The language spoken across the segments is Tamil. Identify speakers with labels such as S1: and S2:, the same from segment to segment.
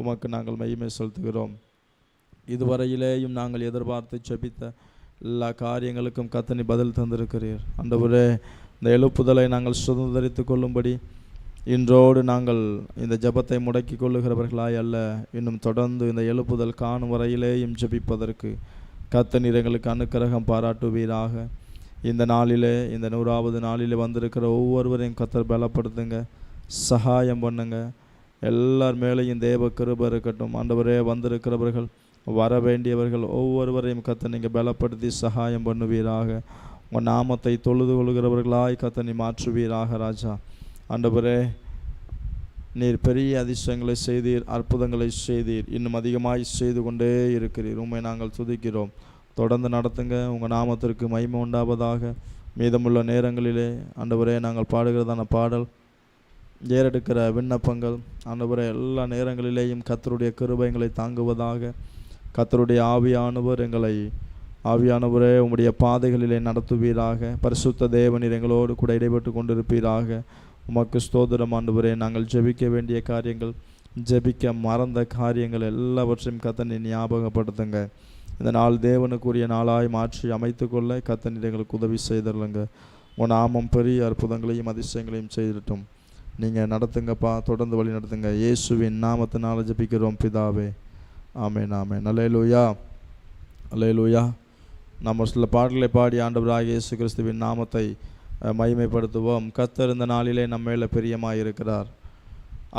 S1: உமக்கு நாங்கள் மகிமை செலுத்துகிறோம். இதுவரையிலேயும் நாங்கள் எதிர்பார்த்து ஜெபித்த எல்லா காரியங்களுக்கும் கர்த்தர் பதில் தந்திருக்கிறீர். ஆண்டவரே, இந்த எழுப்புதலை நாங்கள் சுதந்திரித்து கொள்ளும்படி இன்றோடு நாங்கள் இந்த ஜெபத்தை முடக்கி கொள்ளுகிறவர்களாய் அல்ல, இன்னும் தொடர்ந்து இந்த எழுப்புதல் காணும் வரையிலேயும் ஜெபிப்பதற்கு கர்த்தர் எங்களுக்கு அனுக்கிரகம் பாராட்டுவீராக. இந்த நாளிலே, இந்த 100வது நாளிலே வந்திருக்கிற ஒவ்வொருவரையும் கர்த்தர் பலப்படுத்துங்க, சகாயம் பண்ணுங்க. எல்லார் மேலேயும் தேவ கிருபை இருக்கட்டும். ஆண்டவரே, வந்திருக்கிறவர்கள், வர வேண்டியவர்கள் ஒவ்வொருவரையும் கர்த்தர் நீங்கள் பலப்படுத்தி சகாயம் பண்ணுவீராக. உங்கள் நாமத்தை தொழுது கொள்கிறவர்களாய் கர்த்தர் நீ மாற்றுவீராக ராஜா. ஆண்டவரே, நீர் பெரிய அதிசயங்களை செய்தீர், அற்புதங்களை செய்தீர், இன்னும் அதிகமாய் செய்து கொண்டே இருக்கிறீர். உண்மை நாங்கள் துதிக்கிறோம். தொடர்ந்து நடத்துங்க. உங்கள் நாமத்திற்கு மகிமை உண்டாவதாக. மீதமுள்ள நேரங்களிலே ஆண்டவரே, நாங்கள் பாடுகிறதான பாடல், ஏறெடுக்கிற விண்ணப்பங்கள், ஆண்டவரே, எல்லா நேரங்களிலேயும் கர்த்தருடைய கிருபைகளை தாங்குவதாக. கர்த்தருடைய ஆவியானவரே உம்முடைய பாதைகளிலே நடத்துவீராக. பரிசுத்த தேவனீர் எங்களோடு கூட இடைபெற்று கொண்டிருப்பீராக. உமக்கு ஸ்தோத்திரம் ஆண்டவரே. நாங்கள் ஜெபிக்க வேண்டிய காரியங்கள், ஜெபிக்க மறந்த காரியங்கள் எல்லாவற்றையும் கர்த்தர் ஞாபகப்படுத்துங்க. இந்த நாள் தேவனுக்குரிய நாளாய் மாற்றி அமைத்து கொள்ள கர்த்தர் எங்களுக்கு உதவி செய்திருங்க. உன் நாமம் பெரிய அற்புதங்களையும் அதிசயங்களையும் செய்திட்டும். நீங்கள் நடத்துங்கப்பா, தொடர்ந்து வழி நடத்துங்க. இயேசுவின் நாமத்தினால் ஜெபிக்கிறோம் பிதாவே, ஆமென் ஆமென். அல்லேலூயா அல்லேலூயா. நம்ம சில பாடல்களை பாடி ஆண்டவராகிய இயேசு கிறிஸ்துவின் நாமத்தை மகிமைப்படுத்துவோம். கர்த்தர் இந்த நாளிலே நம்ம மேலே பிரியமாக இருக்கிறார்.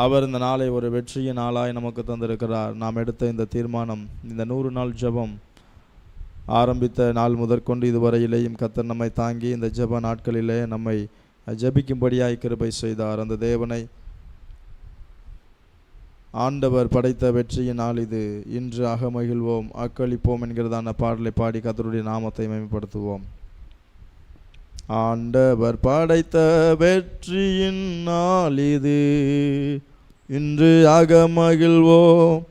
S1: அவர் இந்த நாளை ஒரு வெற்றியின் நாளாய் நமக்கு தந்திருக்கிறார். நாம் எடுத்த இந்த தீர்மானம், இந்த 100 நாள் ஜெபம் ஆரம்பித்த நாள் முதற்கொண்டு இதுவரையிலேயும் கர்த்தர் நம்மை தாங்கி இந்த ஜெப நாட்களிலே நம்மை ஜெபிக்கும்படியாய் கிருபை செய்தார். அந்த தேவனை ஆண்டவர் படைத்த வெற்றியின் நாள் இது. இன்று அகமகிழ்வோம், அக்களிப்போம் என்கிறதான பாடலை பாடி கர்த்தருடைய நாமத்தை மேம்படுத்துவோம். ஆண்டவர் படைத்த வெற்றியின் நாள் இது, இன்று அகமகிழ்வோம்,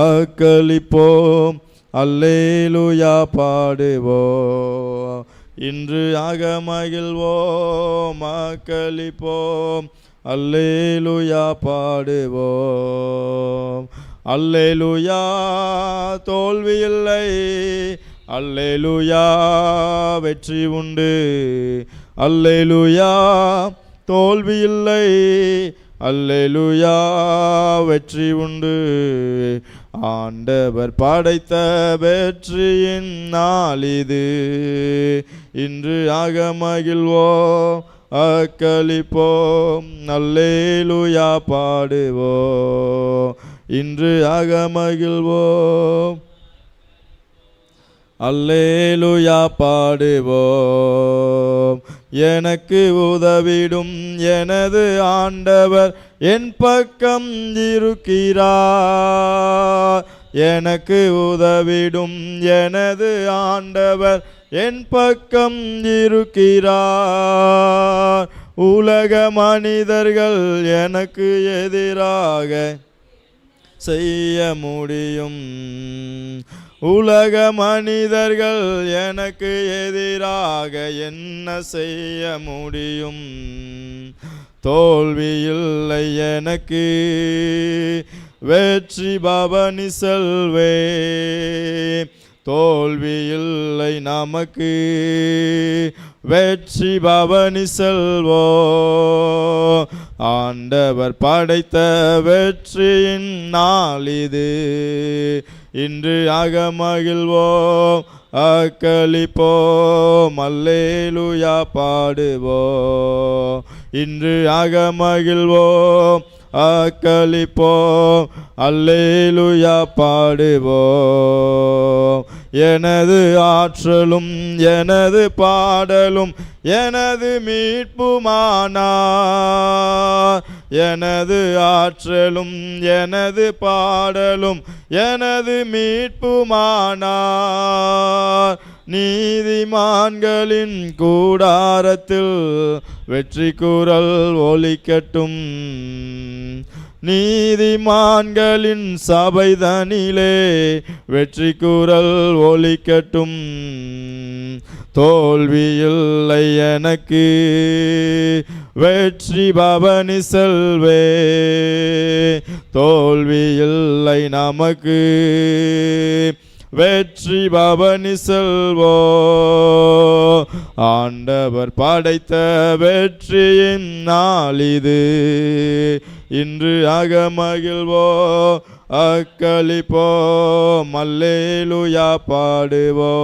S1: அக்களிப்போம், அல்லேலூயா பாடுவோம். இன்று அகமகிழ்வோம், அக்களிப்போம், அல்லேலூயா பாடுவோம். அல்லேலூயா தோல்வியில்லை, அல்லேலூயா வெற்றி உண்டு. அல்லேலூயா தோல்வியில்லை, அல்லேலூயா வெற்றி உண்டு. ஆண்டவர் படைத்த வெற்றியின் நாள் இது, இன்று அகமகிழ்வோம், அக்களிப்போம், அல்லேலூயா பாடுவோம். இன்று அகமகிழ்வோம், அல்லேலூயா பாடுவோம். எனக்கு உதவிடும் எனது ஆண்டவர் என் பக்கம் இருக்கிறார். எனக்கு உதவிடும் எனது ஆண்டவர் என் பக்கம் இருக்கிறார். உலக மனிதர்கள் எனக்கு எதிராக செய்ய முடியும், உலக மனிதர்கள் எனக்கு எதிராக என்ன செய்ய முடியும்? தோல்வியில்லை எனக்கு, வெற்றி பவனி செல்வே. தோல்வியில்லை நமக்கு, வெற்றி பவனி செல்வோ. ஆண்டவர் படைத்த வெற்றியின் நாள் இது, இன்று அகமகிழ்வோம், அக்களிப்போம், அல்லேலூயா பாடுவோம். இன்று அகமகிழ்வோம், அக்களிப்போம், அல்லேலூயா பாடுவோம். எனது ஆற்றலும் எனது பாடலும் எனது மீட்புமானார். எனது ஆற்றலும் எனது பாடலும் எனது மீட்புமானார். நீதிமான்களின் கூடாரத்தில் வெற்றி குரல் ஒலிக்கட்டும். நீதிமான்களின் சபைதனிலே வெற்றி குரல் ஒலிக்கட்டும். தோல்வியில்லை எனக்கு, வெற்றி பவனி செல்வே. தோல்வி இல்லை நமக்கு, வெற்றி பவனி செல்வோ. ஆண்டவர் படைத்த வெற்றியின் நாள் இது, இன்று அகமகிழ்வோ அக்களிப்போம், அல்லேலூயா பாடுவோ.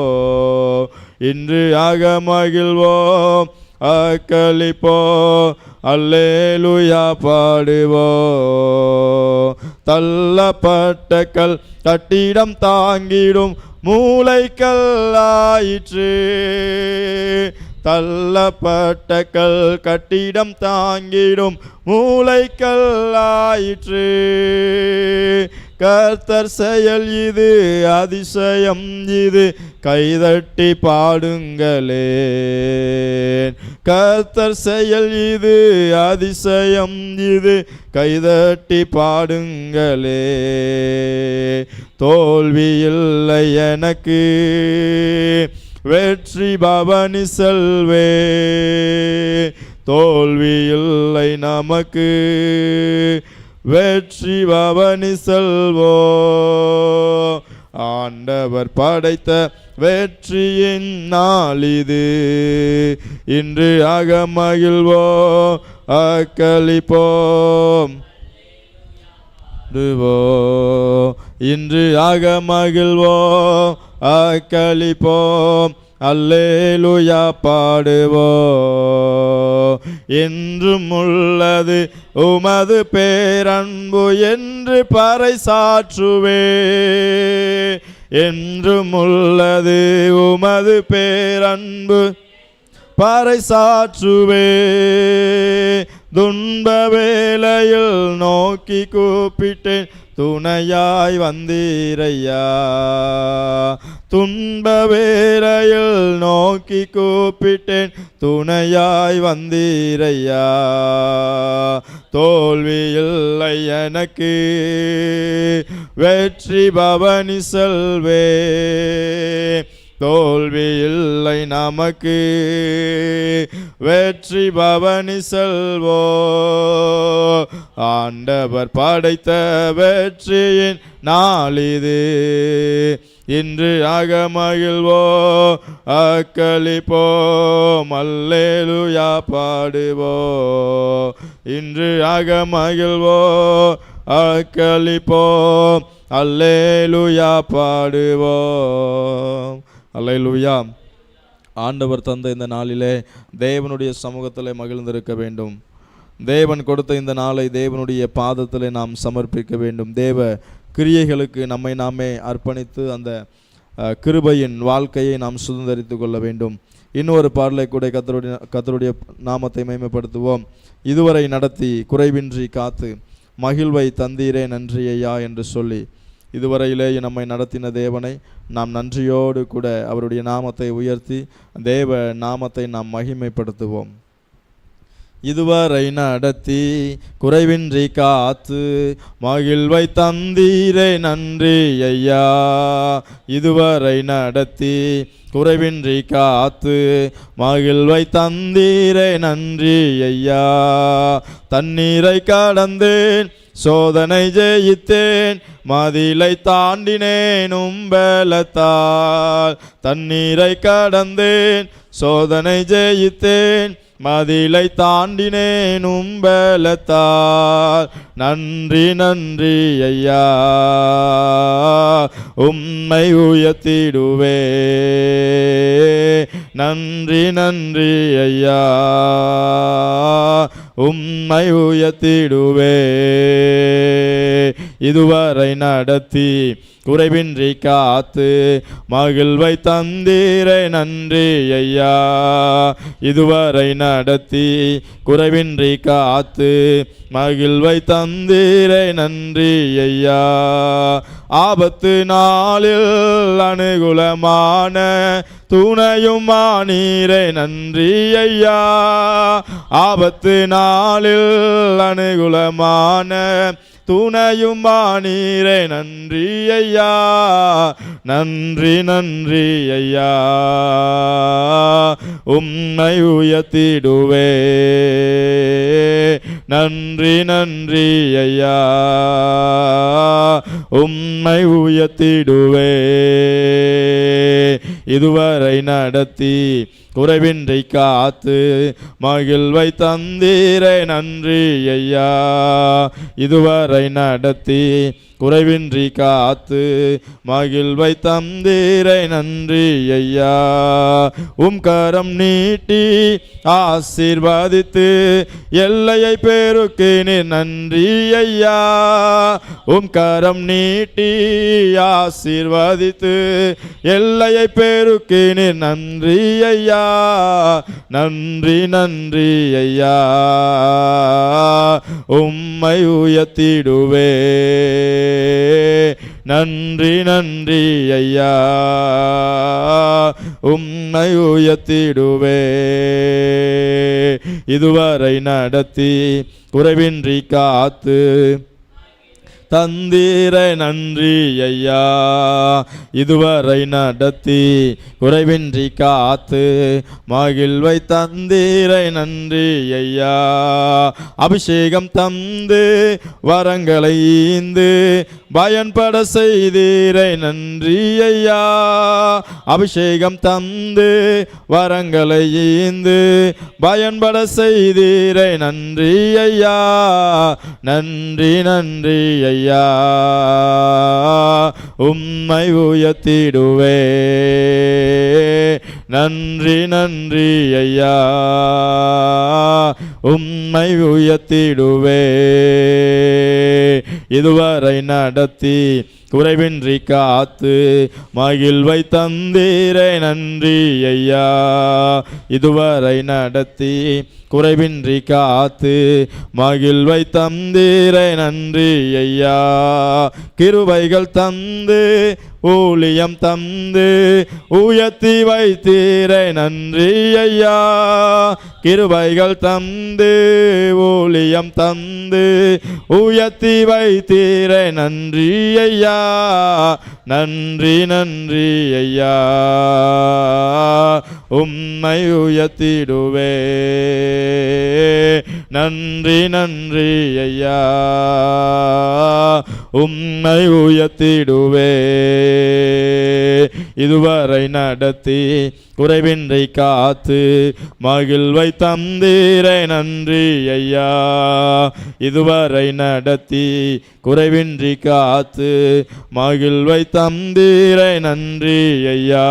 S1: இன்று அகமகிழ்வோம் அக்களிப்போ, அல்லேலூயா பாடுவோ. தள்ளப்பட்ட கல் கட்டிடம் தாங்கிடும் மூளைக்கல்லாயிற்று, தள்ளப்பட்ட கல் கட்டிடம் தாங்கிடும் மூளைக்கல்லாயிற்று. கர்த்தர் செயல் இது அதிசயம் இது, கைதட்டி பாடுங்களே. கர்த்தர் செயல் இது அதிசயம் இது, கைதட்டி பாடுங்களே. தோல்வி இல்லை எனக்கு, வெற்றி பவனி செல்வே. தோல்வி இல்லை நமக்கு, வெற்றி பவனி செல்வோ. ஆண்டவர் படைத்த வெற்றியின் நாள் இது, இன்று அகமகிழ்வோ அக்களிப்போம். இன்று அகமகிழ்வோ அக்களிப்போம், அல்லேலூயா பாடுவோ. என்றும் உள்ளது உமது பேரன்பு என்று பறைசாற்றுவே. என்றும் உள்ளது உமது பேரன்பு பறைசாற்றுவே. துன்ப வேளையில் நோக்கி கூப்பிட்டேன், துணையாய் வந்தீரையா. துன்ப வேளையில் நோக்கி கூப்பிட்டேன், துணையாய் வந்தீரையா. தோல்வி இல்லை எனக்கு, வெற்றி பவனி செல்வே. தோல்வி இல்லை நமக்கு, வெற்றி பவனி செல்வோ. ஆண்டவர் படைத்த வெற்றியின் நாள் இது, இன்று அகமகிழ்வோ அக்களிப்போம், அல்லேலூயா பாடுவோ. இன்று அகமகிழ்வோ அக்களிப்போம், அல்லேலூயா பாடுவோம். அல்லேலூயா. ஆண்டவர் தந்த இந்த நாளிலே தேவனுடைய சமூகத்திலே மகிழ்ந்திருக்க வேண்டும். தேவன் கொடுத்த இந்த நாளை தேவனுடைய பாதத்திலே நாம் சமர்ப்பிக்க வேண்டும். தேவ கிரியைகளுக்கு நம்மை நாமே அர்ப்பணித்து அந்த கிருபையின் வாழ்க்கையை நாம் சுதந்திரித்து கொள்ள வேண்டும். இன்னொரு பாடலை கூட கர்த்தருடைய நாமத்தை மகிமைப்படுத்துவோம். இதுவரை நடத்தி குறைவின்றி காத்து மகிழ்வை தந்தீரே நன்றி ஐயா என்று சொல்லி, இதுவரையிலே நம்மை நடத்தின தேவனை நாம் நன்றியோடு கூட அவருடைய நாமத்தை உயர்த்தி தேவ நாமத்தை நாம் மகிமைப்படுத்துவோம். இதுவரை நடத்தி குறைவின்றி காத்து மகிழ்வை தந்தீரே நன்றி ஐயா. இதுவரை நடத்தி குறைவின்றி காத்து மகிழ்வை தந்தீரே நன்றி ஐயா. தண்ணீரை கடந்தேன், சோதனை ஜெயித்தேன், மதிலை தாண்டினேன் உம்பலத்தால். தண்ணீரை கடந்தேன், சோதனை ஜெயித்தேன், மதிலை தாண்டினேன் உம்பலத்தால். நன்றி நன்றி ஐயா, உம்மை உயர்த்திடுவே. நன்றி நன்றி ஐயா, உம்மை உயர்த்திடுவே. இதுவரை நடத்தி குறைவின்றி காத்து மகிழ்வை தந்தீரே நன்றி ஐயா. இதுவரை நடத்தி குறைவின்றி காத்து மகிழ்வை தந்தீரே நன்றி ஐயா. ஆபத்து நாளில் அனுகூலமான துணையும் ஆனீரே நன்றி ஐயா. ஆபத்து நாளில் அனுகூலமான துணையுமானீரே. நன்றி ஐயா, நன்றி நன்றி ஐயா, உம்மை உயர்த்திடுவே. நன்றி நன்றி ஐயா, உம்மை உயர்த்திடுவே. இதுவரை நடத்தி குறைவின்றி காத்து மகிழ்வை தந்தீரே. நன்றி ஐயா, இதுவரை நடத்தி குறைவின்றி காத்து மகிழ்வை தந்தீரை. நன்றி ஐயா, உம் கரம் நீட்டி ஆசீர்வதித்து எல்லையை பெருக்கினீர். நன்றி ஐயா, உம் கரம் நீட்டி ஆசீர்வதித்து எல்லையை பெருக்கினீர். நன்றி ஐயா, நன்றி நன்றி ஐயா, உம்மை உயர்த்திடுவே. நன்றி நன்றி ஐயா, உம்மை உயர்த்திடுவே. இதுவரை நடத்தி குறைவின்றி காத்து தந்தீரை. நன்றி ஐயா, இதுவரை நடத்தி குறைவின்றி காத்து மகிழ்வை தந்தீரை. நன்றி ஐயா, அபிஷேகம் தந்து வரங்களை ஈந்து பயன்பட செய்தீரை. நன்றி ஐயா, அபிஷேகம் தந்து வரங்களை ஈந்து பயன்பட செய்தீரை. நன்றி ஐயா, நன்றி நன்றி ஐயா, உம்மை உயர்த்திடுவே. நன்றி நன்றி ஐயா, உம்மை உயர்த்திடுவே. இதுவரை நடத்தி குறைவின்றி காத்து மகிழ்வை தந்தீரை. நன்றி ஐயா, இதுவரை நடத்தி குறைவின்றி காத்து மகிழ்வை தந்தீரை. நன்றி ஐயா, கிருபைகள் தந்து ஊழியம் தந்து உயர்த்தி வைத்தீரை. நன்றி ஐயா, கிருபைகள் தந்து ஊழியம் தந்து உயர்த்தி வைத்தீரை. நன்றி ஐயா, நன்றி நன்றி ஐயா, உம்மை உயர்த்திடுவே. நன்றி நன்றி ஐயா, உம்மை உயர்த்திடுவே. இதுவரை நடத்தி குறைவின்றி காத்து மகிழ்வை தந்தீரை. நன்றி ஐயா, இதுவரை நடத்தி குறைவின்றி காத்து மகிழ்வை தந்தீரை. நன்றி ஐயா,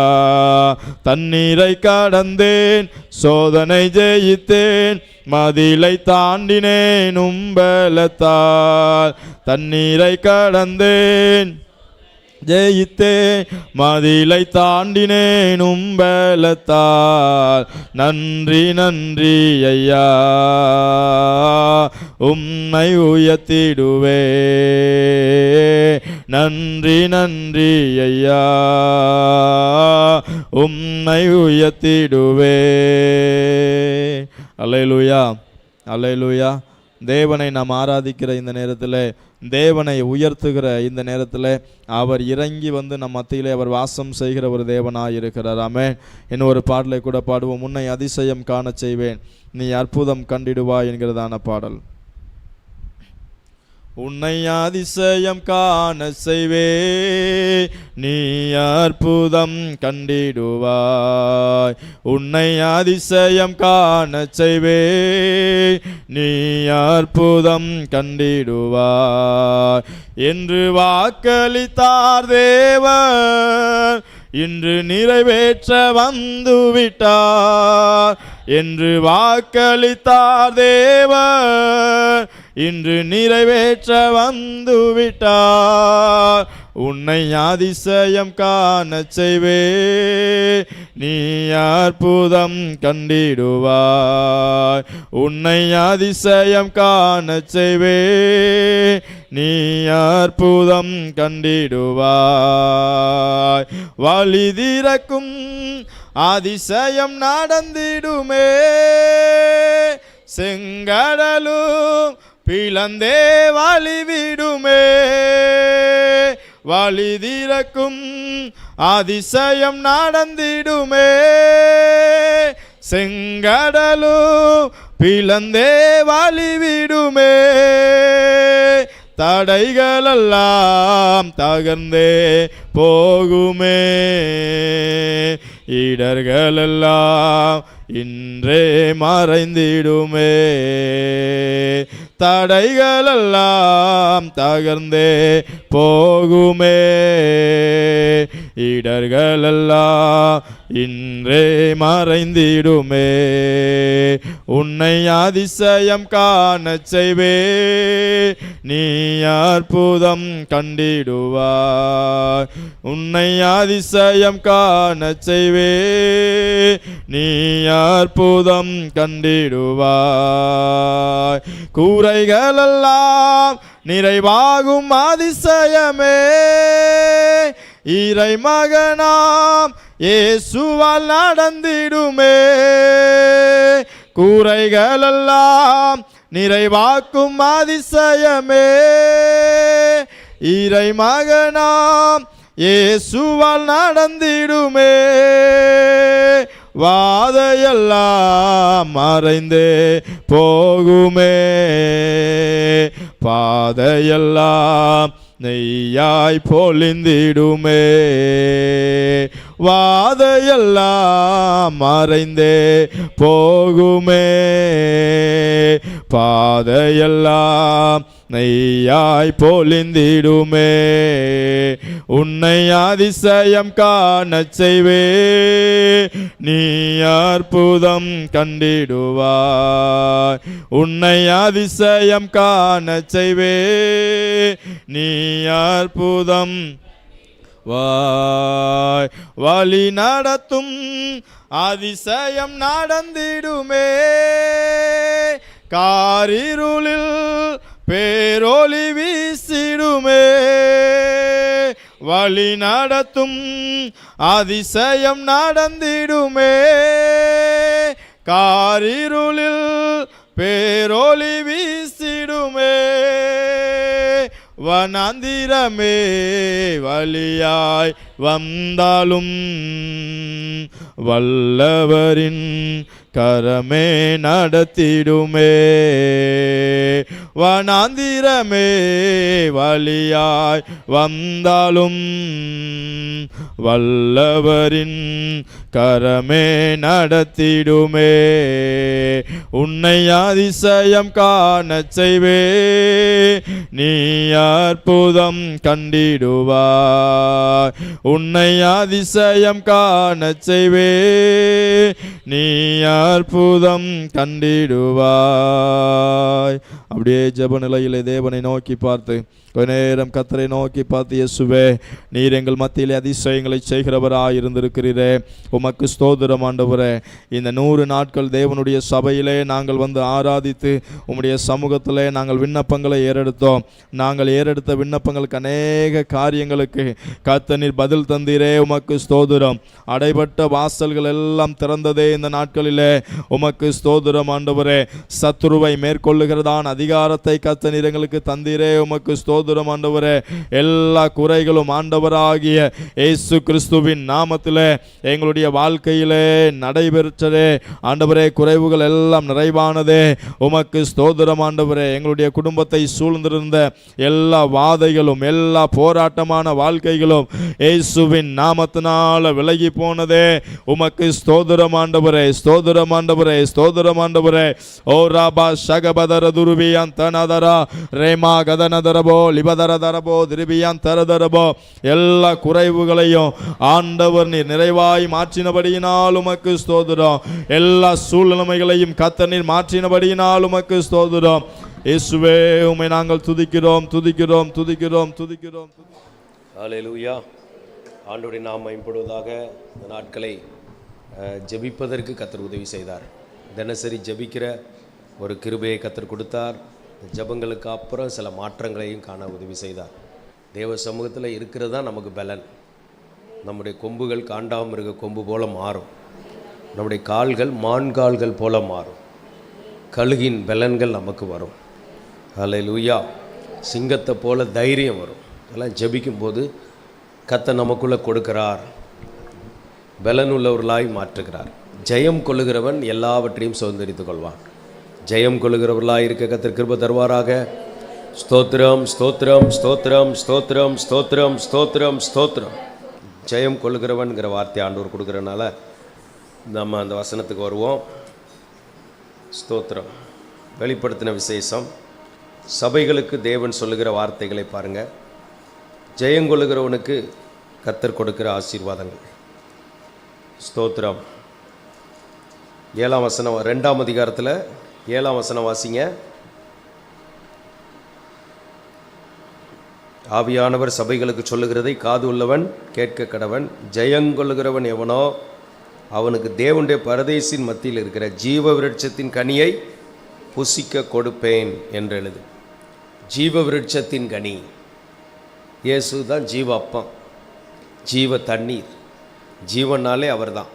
S1: தண்ணீரை கடந்தேன் சோதனை ஜெயித்தேன் மதிலை தாண்டினேன் உம்பலத்தால். தண்ணீரை கடந்தேன் ஜெயித்தேன் மதிலை தாண்டினேன் உம்பலத்தால். நன்றி நன்றி ஐயா, உம்மை உயர்த்திடுவே. நன்றி நன்றி ஐயா, உம்மை உயர்த்திடுவே. அல்லேலூயா, அல்லேலூயா. தேவனை நாம் ஆராதிக்கிற இந்த நேரத்தில், தேவனை உயர்த்துகிற இந்த நேரத்தில் அவர் இறங்கி வந்து நம் மத்தியிலே அவர் வாசம் செய்கிற ஒரு தேவனாய் இருக்கிறார். ஆமென். இன்னும் ஒரு பாடலை கூட பாடுவோம். உன்னை அதிசயம் காண செய்வேன், நீ அற்புதம் கண்டிடுவாய் என்கிறதான பாடல். உன்னை அதிசயம் காண செய்வே, நீ அற்புதம் கண்டிடுவாய். உன்னை அதிசயம் காண செய்வே, நீ அற்புதம் கண்டிடுவாய் என்று வாக்களித்தார் தேவன், இன்று நிறைவேற்ற வந்துவிட்டார். என்று வாக்களித்தார் தேவன், இன்று நிறைவேற்ற வந்துவிட்டார். உன்னை அதிசயம் காண செய்வே, நீ அற்புதம் கண்டிடுவாய். உன்னை அதிசயம் காண செய்வே, நீ அற்புதம் கண்டிடுவாய். வழி திறக்கும் அதிசயம் நடந்திடுமே, செங்கடலும் பிளந்தே வழிவிடுமே. வழி திறக்கும் அதிசயம் நடந்திடுமே. செங்கடலும் பிளந்தே வழிவிடுமே. தடைகளெல்லாம் தகர்ந்தே போகுமே. இடர்களெல்லாம் இன்றே மறைந்திடுமே. தடைகளெல்லாம் தகர்ந்தே போகுமே. இடர்களெல்லாம் இன்றே மறைந்திடுமே. உன்னை அதிசயம் காணச் செய்வே. நீ அற்புதம் கண்டிடுவாய். உன்னை அதிசயம் காணச் செய்வே. நீ அற்புதம் கண்டிடுவாய். கூரைகளெல்லாம் நிறைவாகும் அதிசயமே. இறை மகனாம் இயேசுவால் நடந்திடுமே. கூரைகளெல்லாம் நிறைவாக்கும் அதிசயமே. இறை மகனாம் இயேசுவால் நடந்திடுமே. வாதையெல்லாம் மறைந்தே போகுமே. பாதையெல்லாம் நெய்யாய் பொழிந்திடுமே. வாதையெல்லாம் மறைந்தே போகுமே. பாதையெல்லாம் நெய்யாய் பொழிந்திடுமே. உன்னை அதிசயம் காணச் செய்வே. நீ அற்புதம் கண்டிடுவாய். உன்னை அதிசயம் காணச் செய்வே. நீ அற்புதம் வாய். வழி நடத்தும் அதிசயம் நடந்திடுமே. காரிருளில் பேரொளி வீசிடுமே. வழி நடத்தும் அதிசயம் நடந்திடுமே. காரிருளில் பேரொளி வீசிடுமே. வனாந்திரமே வழியாய் வந்தாலும் வல்லவரின் கரமே நடத்திடுமே. வனாந்திரமே வழியாய் வந்தாலும் வல்லவரின் கரமே நடத்திடுமே. உன்னை அதிசயம் காணச் செய்வே. நீ அற்புதம் கண்டிடுவாய். உன்னை அதிசயம் காணச் செய்வே. நீ அற்புதம் கண்டிடுவாய். அப்படியே ஜெப நிலையிலே தேவனை நோக்கி பார்த்து கொஞ்ச நேரம் கர்த்தரை நோக்கி பார்த்து, இயேசுவே, நீர் எங்கள் மத்தியிலே அதிசயங்களை செய்கிறவராய் இருந்திருக்கிறீரே, உமக்கு ஸ்தோத்திரம் ஆண்டவரே. இந்த 100 நாட்கள் தேவனுடைய சபையிலே நாங்கள் வந்து ஆராதித்து உம்முடைய சமூகத்திலே நாங்கள் விண்ணப்பங்களை ஏறெடுத்தோம். நாங்கள் ஏறெடுத்த விண்ணப்பங்களுக்கு அநேக காரியங்களுக்கு கர்த்தர் நீர் பதில் தந்தீரே, உமக்கு ஸ்தோத்திரம். அடைபட்ட வாசல்கள் எல்லாம் திறந்ததே இந்த நாட்களிலே, உமக்கு ஸ்தோத்திரம் ஆண்டவரே. சத்துருவை மேற்கொள்ளுகிறதான் அதிகாரத்தை கர்த்தர் நீர் எங்களுக்கு தந்தீரே, உமக்கு ஸ்தோத்திரம் ஆண்டவரே. எல்லா குறைகளும் ஆண்டவராகிய இயேசு கிறிஸ்துவின் நாமத்திலே எங்களுடைய வாழ்க்கையிலே நடைபெற்றதே ஆண்டவரே. குறைவுகள் எல்லாம் நிறைவானதே, உமக்கு ஸ்தோத்திரம் ஆண்டவரே. எங்களுடைய குடும்பத்தை சூழ்ந்திருந்த எல்லா வாதைகளும் எல்லா போராட்டமான வாழ்க்கைகளும் இயேசுவின் நாமத்தினால விலகி போனதே, உமக்கு ஸ்தோத்திரம் ஆண்டவரே. ஸ்தோத்திரம் ஆண்டவரே, ஸ்தோத்திரம் ஆண்டவரே. ஓ ராபா ஷகபதர துருவியான் தனதரா ரேமா கதனதரபோ லிபதரதரபோ திருபியான் தரதரபோ. எல்லா குறைவுகளையும் ஆண்டவர் நீர் நிறைவாய் மாற்றினபடியினால் உமக்கு ஸ்தோத்திரம். எல்லா சூழ்நிலைகளையும் கர்த்தர் நீர் மாற்றினபடியினால் உமக்கு ஸ்தோத்திரம். இயேசுவே, உம்மை நாங்கள் துதிக்கிறோம் துதிக்கிறோம் துதிக்கிறோம் துதிக்கிறோம்.
S2: ஹல்லேலூயா. ஆண்டவருடைய நாமம் மகிமைப்படுவதாக. இந்த நாட்களை ஜெபிப்பதற்கு கர்த்தர் உதவி செய்தார். தினசரி ஜெபிக்கிற ஒரு கிருபையை கர்த்தர் கொடுத்தார். ஜெபங்களுக்கு அப்புறம் சில மாற்றங்களையும் காண உதவி செய்தார். தேவ சமூகத்தில் இருக்கிறது தான் நமக்கு பலன். நம்முடைய கொம்புகள் காண்டாமிருக கொம்பு போல மாறும். நம்முடைய கால்கள் மான்கால்கள் போல மாறும். கழுகின் பலன்கள் நமக்கு வரும். ஹல்லேலூயா. சிங்கத்தை போல தைரியம் வரும். இதெல்லாம் ஜெபிக்கும்போது கர்த்தர் நமக்குள்ளே கொடுக்கிறார், பலனுள்ளவர்களாய் மாற்றுகிறார். ஜெயம் கொள்ளுகிறவன் எல்லாவற்றையும் சுதந்தரித்துக் கொள்வான். ஜெயம் கொள்ளுகிறவர்களாக இருக்க கர்த்தர் கிருபை தருவாராக. ஸ்தோத்திரம் ஸ்தோத்திரம் ஸ்தோத்திரம் ஸ்தோத்திரம் ஸ்தோத்திரம் ஸ்தோத்திரம் ஸ்தோத்திரம். ஜெயம் கொள்ளுகிறவன்கிற வார்த்தை ஆண்டவர் கொடுக்குறனால நம்ம அந்த வசனத்துக்கு வருவோம். ஸ்தோத்திரம். வெளிப்படுத்தின விசேஷம். சபைகளுக்கு தேவன் சொல்லுகிற வார்த்தைகளை பாருங்கள். ஜெயங்கொள்ளுகிறவனுக்கு கர்த்தர் கொடுக்கிற ஆசீர்வாதங்கள். ஸ்தோத்திரம். 7ஆம் வசனம், 2ஆம் அதிகாரத்தில் 7ஆம் வசனம் வாசிங்க. ஆவியானவர் சபைகளுக்கு சொல்லுகிறதை காது உள்ளவன் கேட்க கடவன். ஜெயங்கொள்ளுகிறவன் எவனோ அவனுக்கு தேவனுடைய பரதேசின் மத்தியில் இருக்கிற ஜீவ விருட்சத்தின் கனியை புசிக்க கொடுப்பேன் என்று எழுது. ஜீவ விருட்சத்தின் கனி இயேசு தான். ஜீவ அப்பம், ஜீவ தண்ணீர், ஜீவனாலே அவர் தான்.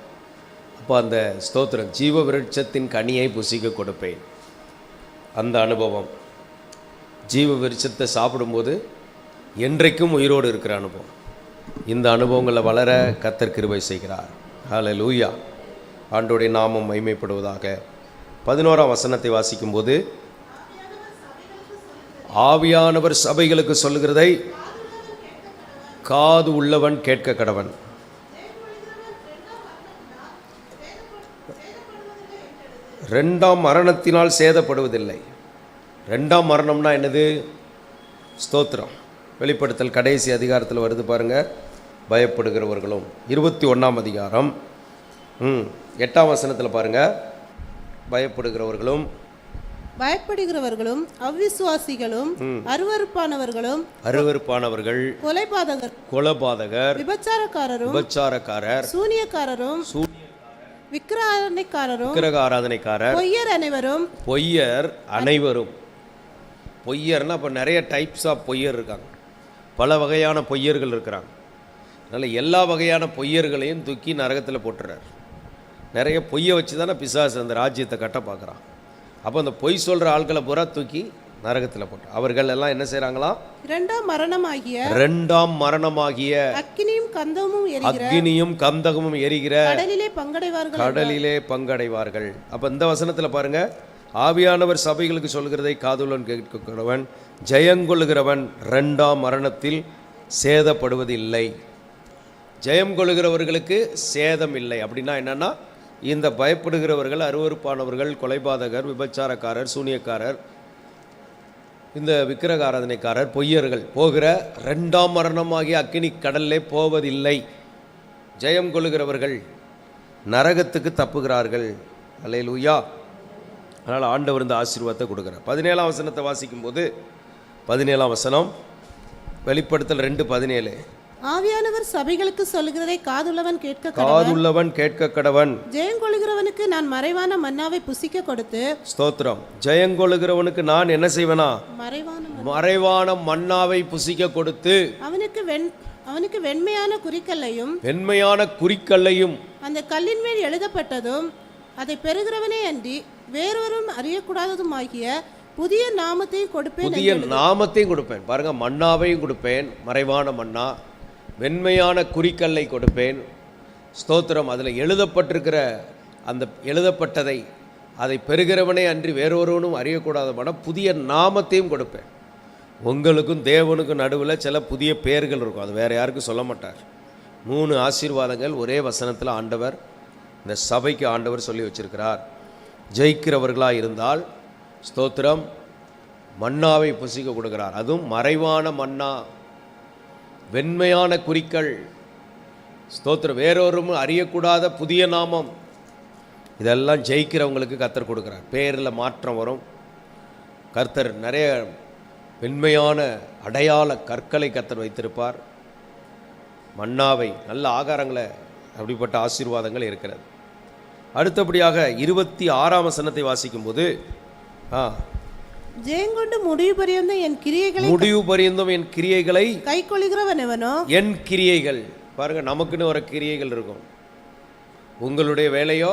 S2: அப்போ அந்த ஸ்தோத்திரம், ஜீவ விருட்சத்தின் கனியை புசிக்க கொடுப்பேன். அந்த அனுபவம், ஜீவ விருட்சத்தை சாப்பிடும்போது என்றைக்கும் உயிரோடு இருக்கிற அனுபவம். இந்த அனுபவங்களை வளர கர்த்தர் கிருபை செய்கிறார். ஹல்லேலூயா. ஆண்டவருடைய நாமம் மகிமைப்படுவதாக. 11ஆம் வசனத்தை வாசிக்கும்போது, ஆவியானவர் சபைகளுக்கு சொல்லுகிறதை காது உள்ளவன் கேட்க கடவன். ரெண்டாம் மரணத்தினால் சேதப்படுவதில்லை. ரெண்டாம் மரணம்னா என்னது? ஸ்தோத்திரம். வெளிப்படுத்தல் கடைசி அதிகாரத்தில் வருது பாருங்கள். பயப்படுகிறவர்களும் 21ஆம் அதிகாரம் 8ஆம் வசனத்தில் பாருங்கள். பயப்படுகிறவர்களும்
S3: அவ்விசுவாசிகளும்
S2: அருவருப்பானவர்கள் கொலைபாதகர் விபச்சாரக்காரர்
S3: சூனியக்காரரும் விக்கிரக ஆராதனைக்காரர்
S2: பொய்யர் அனைவரும். பொய்யர்னா இப்போ நிறைய டைப்ஸ் ஆஃப் பொய்யர் இருக்காங்க. பல வகையான பொய்யர்கள் இருக்கிறாங்க. அதனால் எல்லா வகையான பொய்யர்களையும் தூக்கி நரகத்தில் போட்டுறார். நிறைய பொய்யை வச்சு தானே பிசாசு அந்த ராஜ்யத்தை கட்ட பார்க்குறான். அப்போ அந்த பொய் சொல்கிற ஆட்களை பூரா தூக்கி நரகத்தில் போட்டு அவர்கள் எல்லாம் என்ன செய்கிறாங்களாம்? ரெண்டாம் மரணமாகிய அக்கினியும் கந்தகமும் எரிகிற கடலிலே பங்கடைவார்கள். அப்போ இந்த வசனத்தில் பாருங்கள். ஆவியானவர் சபைகளுக்கு சொல்கிறதை காதுள்ளவன் கேட்கிறவன். ஜெயங்கொள்ளுகிறவன் ரெண்டாம் மரணத்தில் சேதப்படுவதில்லை. ஜெயம் கொள்ளுகிறவர்களுக்கு சேதம் இல்லை. அப்படின்னா என்னென்னா, இந்த பயப்படுகிறவர்கள் அருவருப்பானவர்கள், கொலைபாதகர், விபச்சாரக்காரர், சூனியக்காரர், இந்த விக்கிரக ஆராதனைக்காரர், பொய்யர்கள் போகிற ரெண்டாம் மரணமாகிய அக்கினி கடலிலே போவதில்லை. ஜெயம் கொள்ளுகிறவர்கள் நரகத்துக்கு தப்புகிறார்கள். அல்லேலூயா. அதனால் ஆண்டவர் இந்த ஆசீர்வாதத்தை கொடுக்குறார். 17ஆம் வசனத்தை வாசிக்கும்போது, 17ஆம் வசனம் வெளிப்படுத்தல் 2:17.
S3: ஆவியானவர் சபைகளுக்கு சொல்லுகிறதை காதுள்ளவன்
S2: கேட்க கடவன்.
S3: ஜெயங்கொள்ளுகிறவனுக்கு நான் மறைவான மன்னாவை புசிக்க கொடுத்து.
S2: ஸ்தோத்திரம். ஜெயங்கொள்ளுகிறவனுக்கு நான் என்ன செய்வேனா? மறைவான மன்னாவை புசிக்க கொடுத்து
S3: அவனுக்கு வெண்மையான குறிக்கல்லையும் அந்த கல்லின் மேல் எழுதப்பட்டதும் அதை பெறுகிறவனே அன்றி வேறொரும் அறியக்கூடாததுமாகிய புதிய நாமத்தையும்
S2: கொடுப்பேன். பாருங்க, மன்னாவையும் கொடுப்பேன், மறைவான மன்னா. வெண்மையான குறிக்கல்லை கொடுப்பேன். ஸ்தோத்திரம். அதில் எழுதப்பட்டிருக்கிற அந்த எழுதப்பட்டதை அதை பெறுகிறவனே அன்றி வேறொருவனும் அறியக்கூடாதமான புதிய நாமத்தையும் கொடுப்பேன். உங்களுக்கும் தேவனுக்கும் நடுவில் சில புதிய பெயர்கள் இருக்கும். அது வேறு யாருக்கும் சொல்ல மாட்டார். 3 ஆசீர்வாதங்கள் ஒரே வசனத்தில் ஆண்டவர் இந்த சபைக்கு ஆண்டவர் சொல்லி வச்சிருக்கிறார். ஜெயிக்கிறவர்களாக இருந்தால் ஸ்தோத்திரம், மன்னாவை புசிக்க கொடுக்கிறார். அதுவும் மறைவான மன்னா, வெண்மையான குறிக்கல். ஸ்தோத்திரம். வேறொரும் அறியக்கூடாத புதிய நாமம். இதெல்லாம் ஜெயிக்கிறவங்களுக்கு கர்த்தர் கொடுக்குறார். பேரில் மாற்றம் வரும். கர்த்தர் நிறைய வெண்மையான அடையாள கற்களை கர்த்தர் வைத்திருப்பார். மன்னாவை, நல்ல ஆகாரங்களை, அப்படிப்பட்ட ஆசீர்வாதங்கள் இருக்கிறது. அடுத்தபடியாக 26ஆம் வசனத்தை வாசிக்கும்போது,
S3: ஜெயங்கொண்டு முடிவு பரியந்தம் என் கிரியைகளை கைக்கொள்ளுகிறவன் எவனோ.
S2: என் கிரியைகள் பாருங்க, நமக்குன்னு ஒரு கிரியைகள் இருக்கும். உங்களுடைய வேலையோ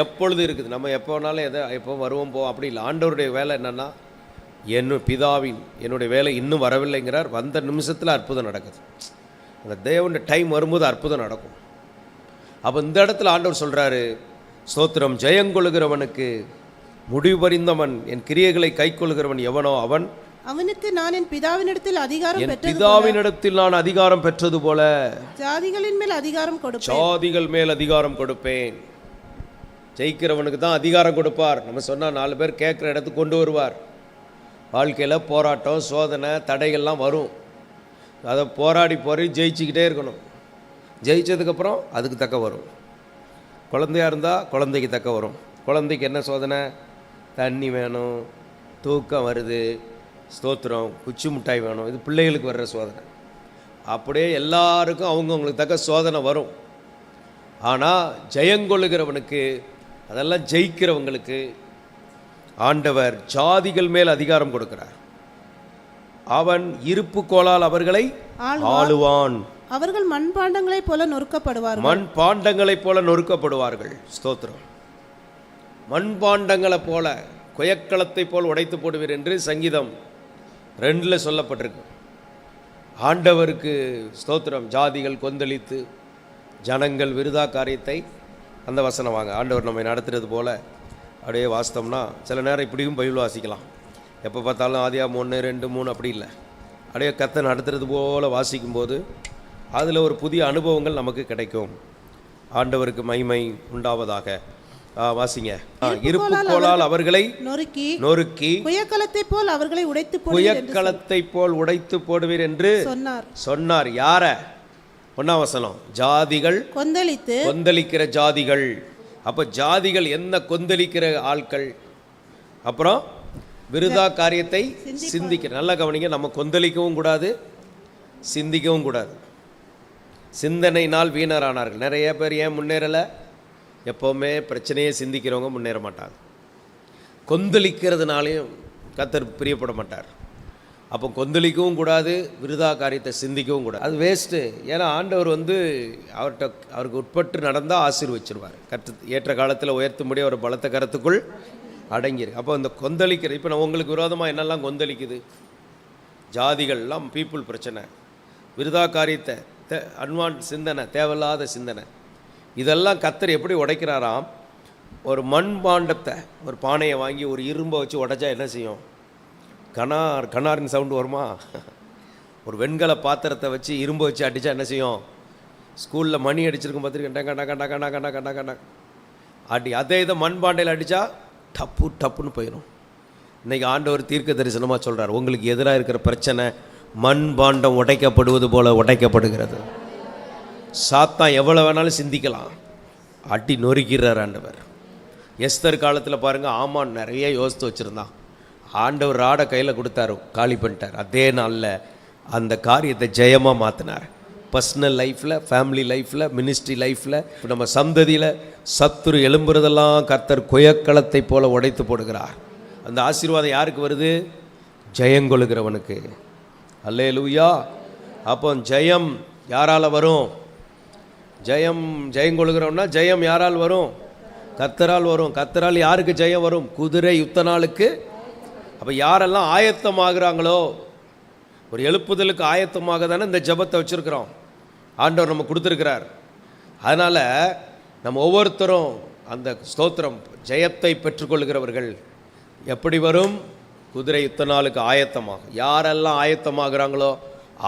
S2: எப்பொழுது இருக்குது. நம்ம எப்போ வேணாலும் எப்போ வருவோம் போவோம் அப்படி இல்லை. ஆண்டவருடைய வேலை என்னென்னா, என்னுடைய வேலை இன்னும் வரவில்லைங்கிறார். வந்த நிமிஷத்தில் அற்புதம் நடக்குது. அந்த தேவனுடைய டைம் வரும்போது அற்புதம் நடக்கும். அப்போ இந்த இடத்துல ஆண்டவர் சொல்கிறாரு, ஸ்தோத்திரம், ஜெயங்கொள்கிறவனுக்கு முடிவு பரிந்தவன், என் கிரியைகளை கை கொள்கிறவன் எவனோ
S3: அவனுக்கு நான் என் பிதாவினிடத்தில்
S2: அதிகாரம் பெற்றது போல
S3: ஜாதிகளின் மேல் அதிகாரம் கொடுப்பேன்.
S2: ஜாதிகள் மேல் அதிகாரம் கொடுப்பேன். ஜெயிக்கிறவனுக்கு தான் அதிகாரம் கொடுப்பார். நம்ம சொன்னால் 4 பேர் கேட்குற இடத்துக்கு கொண்டு வருவார். வாழ்க்கையில் போராட்டம், சோதனை, தடைகள்லாம் வரும். அதை போராடி ஜெயிச்சுக்கிட்டே இருக்கணும். ஜெயிச்சதுக்கப்புறம் அதுக்கு தக்க வரும். குழந்தையாக இருந்தால் குழந்தைக்கு தக்க வரும். குழந்தைக்கு என்ன சோதனை? தண்ணி வேணும், தூக்கம் வருது, ஸ்தோத்திரம், குச்சி மிட்டாய் வேணும். இது பிள்ளைகளுக்கு வர்ற சோதனை. அப்படியே எல்லாருக்கும் அவங்கவுங்களுக்கு தக்க சோதனை வரும். ஆனால் ஜெயங்கொள்ளுகிறவனுக்கு, அதெல்லாம் ஜெயிக்கிறவங்களுக்கு ஆண்டவர் ஜாதிகள் மேல் அதிகாரம் கொடுக்கிறார். அவன் இருப்பு கோலால் அவர்களை ஆளுவான்.
S3: அவர்கள் மண்பாண்டங்களைப் போல நொறுக்கப்படுவார்கள்.
S2: ஸ்தோத்திரம். மண்பாண்டங்களை போல, குயக்களத்தை போல் உடைத்து போடுவீர் என்று சங்கீதம் 2 சொல்லப்பட்டிருக்கு. ஆண்டவருக்கு ஸ்தோத்திரம். ஜாதிகள் கொந்தளித்து ஜனங்கள் விருதா காரியத்தை, அந்த வசனம் வாங்க, ஆண்டவர் நம்மை நடத்துறது போல அப்படியே வாசித்தோம்னா சில நேரம் இப்படியும் பைபிள் வாசிக்கலாம். எப்போ பார்த்தாலும் ஆதியாகமம் 1, 2, 3 அப்படி இல்லை. அப்படியே கர்த்தர் நடத்துறது போல் வாசிக்கும்போது அதில் ஒரு புதிய அனுபவங்கள் நமக்கு கிடைக்கும். ஆண்டவருக்கு மகிமை உண்டாவதாக. வாசிங்க. இருப்பு கோலால் அவர்களை நொறுக்கி குயக்களத்தை போல் உடைத்து போடுவீர் என்று சொன்னார். யார? 1ஆம் வசனம். ஜாதிகள் கொந்தளிக்கிற ஜாதிகள். அப்போ ஜாதிகள் என்ன? கொந்தளிக்கிற ஆட்கள். அப்புறம் விருதா காரியத்தை சிந்திக்க. நல்லா கவனிங்க, நம்ம கொந்தளிக்கவும் கூடாது, சிந்திக்கவும் கூடாது. சிந்தனையினால் வீணரானார்கள். நிறைய பேர் ஏன் முன்னேறலை? எப்போவுமே பிரச்சனையை சிந்திக்கிறவங்க முன்னேற மாட்டாங்க. கொந்தளிக்கிறதுனாலையும் கர்த்தர் பிரியப்பட மாட்டார். அப்போ கொந்தளிக்கவும் கூடாது, விருதா காரியத்தை சிந்திக்கவும் கூடாது. அது வேஸ்ட்டு. ஏன்னா ஆண்டவர் அவருக்கு உட்பட்டு நடந்தால் ஆசீர்வச்சிருவார். ஏற்ற காலத்தில் உயர்த்தும்படி அவர் பலத்த கரத்துக்குள் அடங்கியிருக்கு. அப்போ இந்த கொந்தளிக்கிற, இப்போ நான் உங்களுக்கு விரோதமாக என்னெல்லாம் கொந்தளிக்குது? ஜாதிகள்லாம் பீப்புள் பிரச்சனை, விருதா காரியத்தை, சிந்தனை, தேவையில்லாத சிந்தனை, இதெல்லாம் கர்த்தர் எப்படி உடைக்கிறாராம்? ஒரு மண் பாண்டத்தை, ஒரு பானையை வாங்கி ஒரு இரும்பை வச்சு உடைச்சா என்ன செய்யும்? கனாரின் சவுண்டு வருமா? ஒரு வெண்கல பாத்திரத்தை வச்சு இரும்பை வச்சு அடித்தா என்ன செய்யும்? ஸ்கூலில் மணி அடிச்சிருக்கும் பார்த்துருக்கேன், கண்டா கண்டா கண்டா கண்டா கண்டா கண்டா அடி. அதே இதை மண்பாண்டையில் அடித்தா டப்புன்னு போயிடும். இன்றைக்கி ஆண்டவர் தீர்க்க தரிசனமாக சொல்கிறார், உங்களுக்கு எதிராக இருக்கிற பிரச்சனை மண்பாண்டம் உடைக்கப்படுவது போல உடைக்கப்படுகிறது. சாத்தான் எவ்வளோ வேணாலும் சிந்திக்கலாம், அடி நொறுக்கிறார் ஆண்டவர். எஸ்தர் காலத்தில் பாருங்கள், ஆமான் நிறைய யோசித்து வச்சுருந்தான். ஆண்டவர் ராடை கையில் கொடுத்தாரு, காலி பண்ணிட்டார். அதே நாளில் அந்த காரியத்தை ஜெயமாக மாற்றினார். பர்சனல் லைஃப்பில், ஃபேமிலி லைஃப்பில், மினிஸ்ட்ரி லைஃப்பில், இப்போ நம்ம சந்ததியில் சத்துரு எழும்புறதெல்லாம் கர்த்தர் குயக்களத்தை போல உடைத்து போடுகிறார். அந்த ஆசீர்வாதம் யாருக்கு வருது? ஜெயங்கொள்கிறவனுக்கு. அல்லேலூயா. அப்போ ஜெயம் யாரால் வரும்? ஜெயங்கொள்கிறவனா ஜெயம் யாரால் வரும்? கர்த்தரால் வரும். கர்த்தரால் யாருக்கு ஜெயம் வரும்? குதிரை யுத்த நாளுக்கு. அப்போ யாரெல்லாம் ஆயத்தமாகறாங்களோ, ஒரு எழுப்புதலுக்கு ஆயத்தமாக தானே இந்த ஜெபத்தை வச்சுருக்கிறோம், ஆண்டவர் நம்ம கொடுத்துருக்கிறார். அதனால் நம்ம ஒவ்வொருத்தரும் அந்த ஸ்தோத்திரம் ஜெயத்தை பெற்றுக்கொள்கிறவர்கள். எப்படி வரும்? குதிரை யுத்த நாளுக்கு ஆயத்தமாக. யாரெல்லாம் ஆயத்தமாகறாங்களோ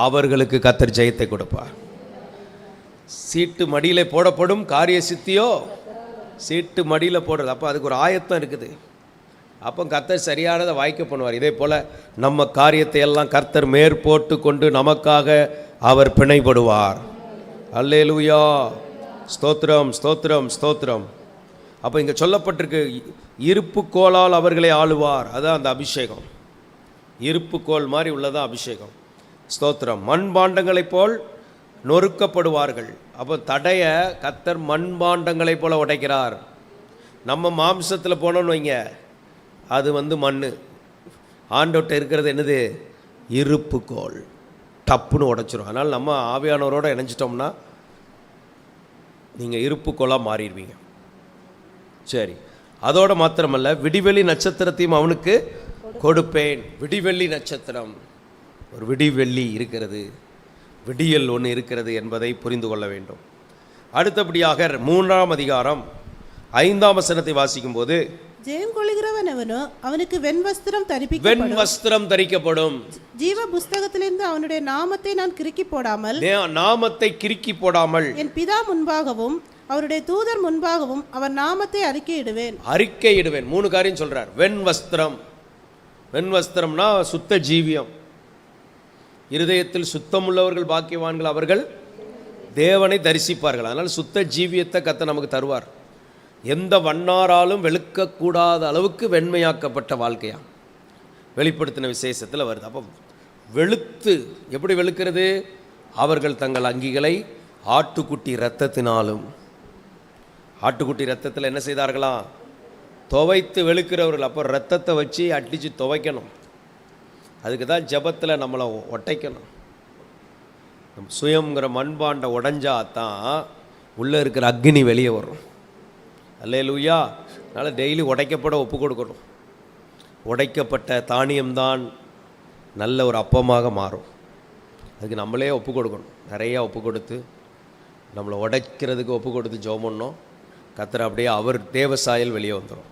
S2: அவர்களுக்கு கர்த்தர் ஜெயத்தை கொடுப்பார். சீட்டு மடியில் போடப்படும், காரிய சித்தியோ சீட்டு மடியில் போடுறது. அப்போ அதுக்கு ஒரு ஆயத்தம் இருக்குது. அப்போ கர்த்தர் சரியானதை வாய்க்க பண்ணுவார். இதே போல் நம்ம காரியத்தை எல்லாம் கர்த்தர் மேற்போட்டு கொண்டு நமக்காக அவர் பிணைப்படுவார். அல்லேலூயா. ஸ்தோத்திரம் ஸ்தோத்திரம் ஸ்தோத்திரம். அப்போ இங்கே சொல்லப்பட்டிருக்கு, இருப்பு கோலால் அவர்களை ஆளுவார். அதான் அந்த அபிஷேகம். இருப்பு கோல் மாதிரி உள்ளதான் அபிஷேகம். ஸ்தோத்திரம். மண்பாண்டங்களைப் போல் நொறுக்கப்படுவார்கள். அப்போ தடையை கர்த்தர் மண்பாண்டங்களைப் போல உடைக்கிறார். நம்ம மாம்சத்தில் போனோன்னு வைங்க, அது மண். ஆண்டவர்கிட்ட இருக்கிறது என்னது? இருப்பு கோல். டப்புன்னு உடைச்சிரும். அதனால் நம்ம ஆவியானவரோடு இணைஞ்சிட்டோம்னா நீங்கள் இருப்பு கோலாக மாறிடுவீங்க. சரி, அதோடு மாத்திரமல்ல, விடிவெளி நட்சத்திரத்தையும் அவனுக்கு கொடுப்பேன். விடிவெள்ளி நட்சத்திரம், ஒரு விடிவெள்ளி இருக்கிறது, விடியல் ஒன்று இருக்கிறது என்பதை புரிந்து கொள்ள வேண்டும். அடுத்தபடியாக 3ஆம் அதிகாரம் 5ஆம் வசனத்தை வாசிக்கும் போது,
S3: ஜெயம் கொள்கிறவன் எவனோ அவனுக்கு வெண்வஸ்திரம்
S2: வெண்வஸ்திரம் தரிக்கப்படும்.
S3: ஜீவ புஸ்தகத்திலிருந்து அவனுடைய நாமத்தை நான் கிறுக்கி போடாமல்,
S2: நாமத்தை கிறுக்கி போடாமல்
S3: என் பிதா முன்பாகவும் அவருடைய தூதர் முன்பாகவும் அவர் நாமத்தை அறிக்கையிடுவேன்.
S2: 3 காரியம் சொல்றார். வெண்வஸ்திரம், வெண்வஸ்திரம்னா சுத்த ஜீவியம். இருதயத்தில் சுத்தமுள்ளவர்கள் பாக்கியவான்கள், அவர்கள் தேவனை தரிசிப்பார்கள். அதனால் சுத்த ஜீவியத்தை கர்த்தர் நமக்கு தருவார். எந்த வண்ணாராலும் வெளுக்கக்கூடாத அளவுக்கு வெண்மையாக்கப்பட்ட வாழ்க்கையா வெளிப்படுத்தின விசேஷத்தில் வருது. அப்போ வெளுத்து எப்படி வெளுக்கிறது? அவர்கள் தங்கள் அங்கிகளை ஆட்டுக்குட்டி இரத்தத்தினாலும், ஆட்டுக்குட்டி இரத்தத்தில் என்ன செய்தார்களாம்? துவைத்து வெளுக்கிறவர்கள். அப்போ ரத்தத்தை வச்சு அடித்து துவைக்கணும். அதுக்கு தான் ஜபத்தில் நம்மளை ஒட்டைக்கணும். சுயங்கிற மண்பாண்டை உடஞ்சா தான் உள்ளே இருக்கிற அக்னி வெளியே வரும். அல்லேலூயா. அதனால் டெய்லி உடைக்கப்பட ஒப்பு கொடுக்கணும். உடைக்கப்பட்ட தானியம்தான் நல்ல ஒரு அப்பமாக மாறும். அதுக்கு நம்மளே ஒப்பு கொடுக்கணும். நிறையா ஒப்பு கொடுத்து நம்மளை உடைக்கிறதுக்கு ஒப்பு கொடுத்து ஜெபம் பண்ணோம். கர்த்தர் அப்படியே அவர் தேவசாயல் வெளியே வந்துடும்.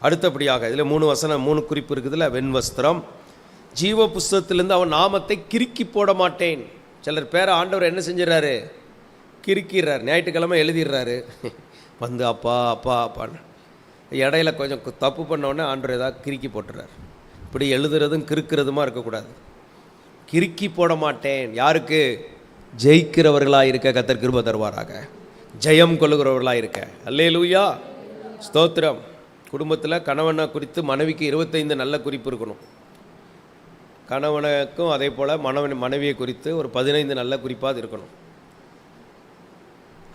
S2: அடுத்தபடியாக இதில் 3 குறிப்பு இருக்குதுல்ல. வெண்வஸ்திரம், ஜீவ புஸ்தகத்திலேருந்து அவன் நாமத்தை கிறுக்கி போட மாட்டேன். சிலர் பேரை ஆண்டவர் என்ன செஞ்சிடறாரு? கிறுக்கிறார். ஞாயிற்றுக்கிழமை எழுதிடுறாரு வந்து அப்பா அப்பா அப்பான்னு. இடையில கொஞ்சம் தப்பு பண்ணோடனே ஆண்டவர் ஏதாவது கிறுக்கி போட்டுறார். இப்படி எழுதுறதும் கிறுக்கிறதுமா இருக்கக்கூடாது. கிறுக்கி போட மாட்டேன். யாருக்கு? ஜெயிக்கிறவர்களாக இருக்க கர்த்தர் கிருபை தருவாராக. ஜெயம் கொள்ளுகிறவர்களாக இருக்க. அல்லேலூயா, ஸ்தோத்திரம். குடும்பத்தில் கணவனை குறித்து மனைவிக்கு 25 நல்ல குறிப்பு இருக்கணும். கணவனுக்கும் அதே போல் மனைவியை குறித்து ஒரு 15 நல்ல குறிப்பாக இருக்கணும்.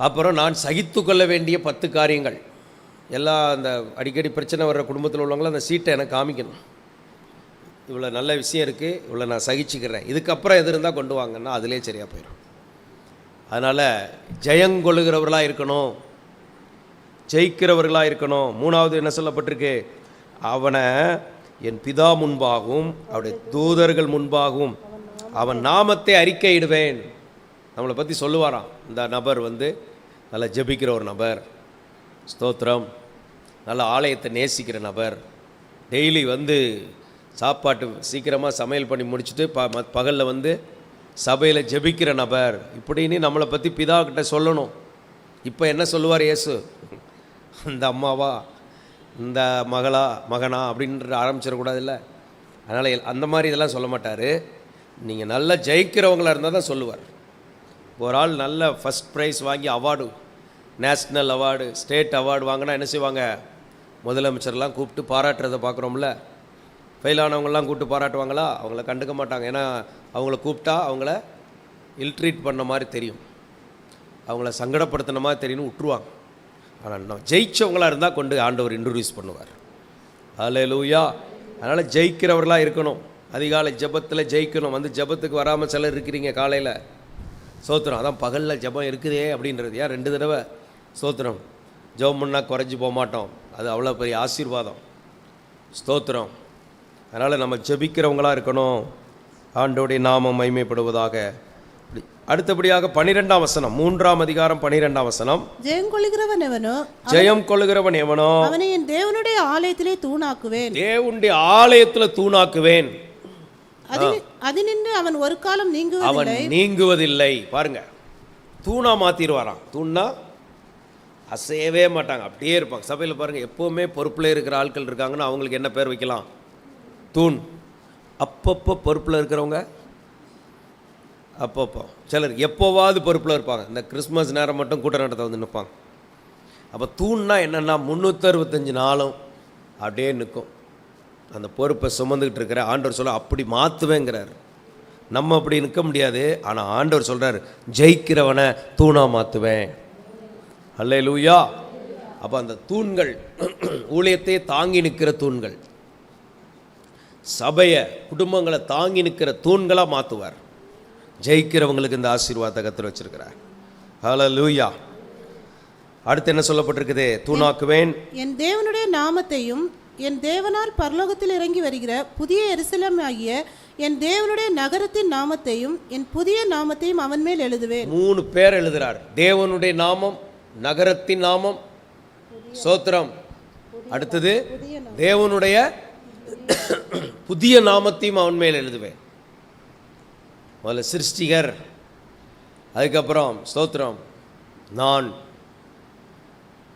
S2: அப்புறம் நான் சகித்து கொள்ள வேண்டிய 10 காரியங்கள். எல்லாம் அந்த அடிக்கடி பிரச்சனை வர்ற குடும்பத்தில் உள்ளவங்களும் அந்த சீட்டை எனக்கு காமிக்கணும். இவ்வளோ நல்ல விஷயம் இருக்குது, இவ்வளோ நான் சகிச்சுக்கிறேன், இதுக்கப்புறம் எது இருந்தால் கொண்டு வாங்கன்னா அதிலே சரியாக போயிடும். அதனால் ஜெயங்கொள்ளுகிறவர்களாக இருக்கணும், ஜெயிக்கிறவர்களாக இருக்கணும். 3வது என்ன சொல்லப்பட்டிருக்கு? அவனை என் பிதா முன்பாகவும் அவருடைய தூதர்கள் முன்பாகவும் அவன் நாமத்தை அறிக்கையிடுவேன். நம்மளை பற்றி சொல்லுவாராம், இந்த நபர் வந்து நல்லா ஜெபிக்கிற ஒரு நபர், ஸ்தோத்திரம், நல்ல ஆலயத்தை நேசிக்கிற நபர், டெய்லி வந்து சாப்பாட்டு சீக்கிரமாக சமையல் பண்ணி முடிச்சுட்டு பகலில் வந்து சபையில் ஜெபிக்கிற நபர், இப்படின்னு நம்மளை பற்றி பிதாக்கிட்ட சொல்லணும். இப்போ என்ன சொல்லுவார் இயேசு? இந்த அம்மாவா, இந்த மகனா அப்படின்ற ஆரம்பிச்சிடக்கூடாது இல்லை. அதனால் அந்த மாதிரி இதெல்லாம் சொல்ல மாட்டார். நீங்கள் நல்லா ஜெயிக்கிறவங்களாக இருந்தால் தான் சொல்லுவார். ஒரு ஆள் நல்ல ஃபஸ்ட் ப்ரைஸ் வாங்கி award, national award, state award வாங்கினா என்ன செய்வாங்க? முதலமைச்சர்லாம் கூப்பிட்டு பாராட்டுறதை பார்க்குறோம்ல. ஃபெயிலானவங்களாம் கூப்பிட்டு பாராட்டுவாங்களா? அவங்கள கண்டுக்க மாட்டாங்க. ஏன்னா அவங்கள கூப்பிட்டா அவங்கள இல்ட்ரீட் பண்ண மாதிரி தெரியும், அவங்கள சங்கடப்படுத்தின மாதிரி தெரியும்னு விட்டுருவாங்க. ஆனால் ஜெயிச்சவங்களாக இருந்தால் கொண்டு ஆண்டவர் இன்ட்ரடியூஸ் பண்ணுவார். அல்லேலூயா. அதனால் ஜெயிக்கிறவர்களாக இருக்கணும். அதிகாலை ஜெபத்தில் ஜெயிக்கணும். வந்து ஜெபத்துக்கு வராமல் சிலர் இருக்கிறீங்க காலையில், ஸ்தோத்திரம். அதான் பகலில் ஜெபம் இருக்குதே அப்படின்றது. ஏன் 2 தடவை ஸ்தோத்திரம் ஜெபம் பண்ணால் குறைஞ்சி போக மாட்டோம். அது அவ்வளோ பெரிய ஆசீர்வாதம், ஸ்தோத்திரம். அதனால் நம்ம ஜெபிக்கிறவங்களாக இருக்கணும். ஆண்டோடைய நாமம் மகிமைப்படுவதாக. அடுத்தபடியாக 12ஆம் வசனம், 3ஆம் அதிகாரம் 12ஆம் வசனம்.
S3: ஜெயம் கொள்ளுகிறவன் எவனோ,
S2: ஜெயம் கொள்ளுகிறவன் எவனோ
S3: அவனை என் தேவனுடைய ஆலயத்திலே தூணாக்குவேன்.
S2: தேவனுடைய ஆலயத்தில் தூணாக்குவேன்.
S3: அதினின்று அவன் ஒரு காலம்
S2: நீங்குவதில்லை. பாருங்க, தூணா மாத்திடுவாராம். தூணா அசையவே மாட்டாங்க, அப்படியே இருப்பாங்க. சபையில் பாருங்க, எப்போவுமே பொறுப்பில் இருக்கிற ஆட்கள் இருக்காங்கன்னா அவங்களுக்கு என்ன பேர் வைக்கலாம்? தூண். அப்பப்போ பொறுப்பில் இருக்கிறவங்க அப்பப்போ, சிலர் எப்போவாது பொறுப்பில் இருப்பாங்க. இந்த கிறிஸ்மஸ் நேரம் மட்டும் கூட்ட நடத்த வந்து நிற்பாங்க. அப்போ தூண்னா என்னென்னா 365 நாளும் அப்படியே நிற்கும். அந்த பொறுப்பை சுமந்துக்கிட்டு இருக்கிற ஆண்டவர் சொல்ல அப்படி மாற்றுவேங்கிறார். நம்ம அப்படி நிற்க முடியாது. ஆனால் ஆண்டவர் சொல்கிறார், ஜெயிக்கிறவனை தூணாக மாற்றுவேன். அல்லேலூயா. அப்போ அந்த தூண்கள் ஊழியத்தை தாங்கி நிற்கிற தூண்கள், சபையை குடும்பங்களை தாங்கி நிற்கிற தூண்களாக மாற்றுவார். ஜெயிக்கிறவங்களுக்கு இந்த ஆசீர்வாதத்தை கர்த்தர் வச்சிருக்கிறார். ஹல்லேலூயா. அடுத்து என்ன சொல்லப்பட்டிருக்குது? தூணாக்குவேன்,
S3: என் தேவனுடைய நாமத்தையும் என் தேவனால் பரலோகத்தில் இறங்கி வருகிற புதிய எருசலேம் ஆகிய என் தேவனுடைய நகரத்தின் நாமத்தையும் என் புதிய நாமத்தையும் அவன் மேல் எழுதுவேன்.
S2: 3 பேர் எழுதுறார். தேவனுடைய நாமம், நகரத்தின் நாமம், ஸ்தோத்திரம். அடுத்தது தேவனுடைய புதிய நாமத்தையும் அவன் மேல் எழுதுவேன். முதல்ல சிருஷ்டிகர், அதுக்கப்புறம் ஸ்தோத்திரம், நான்,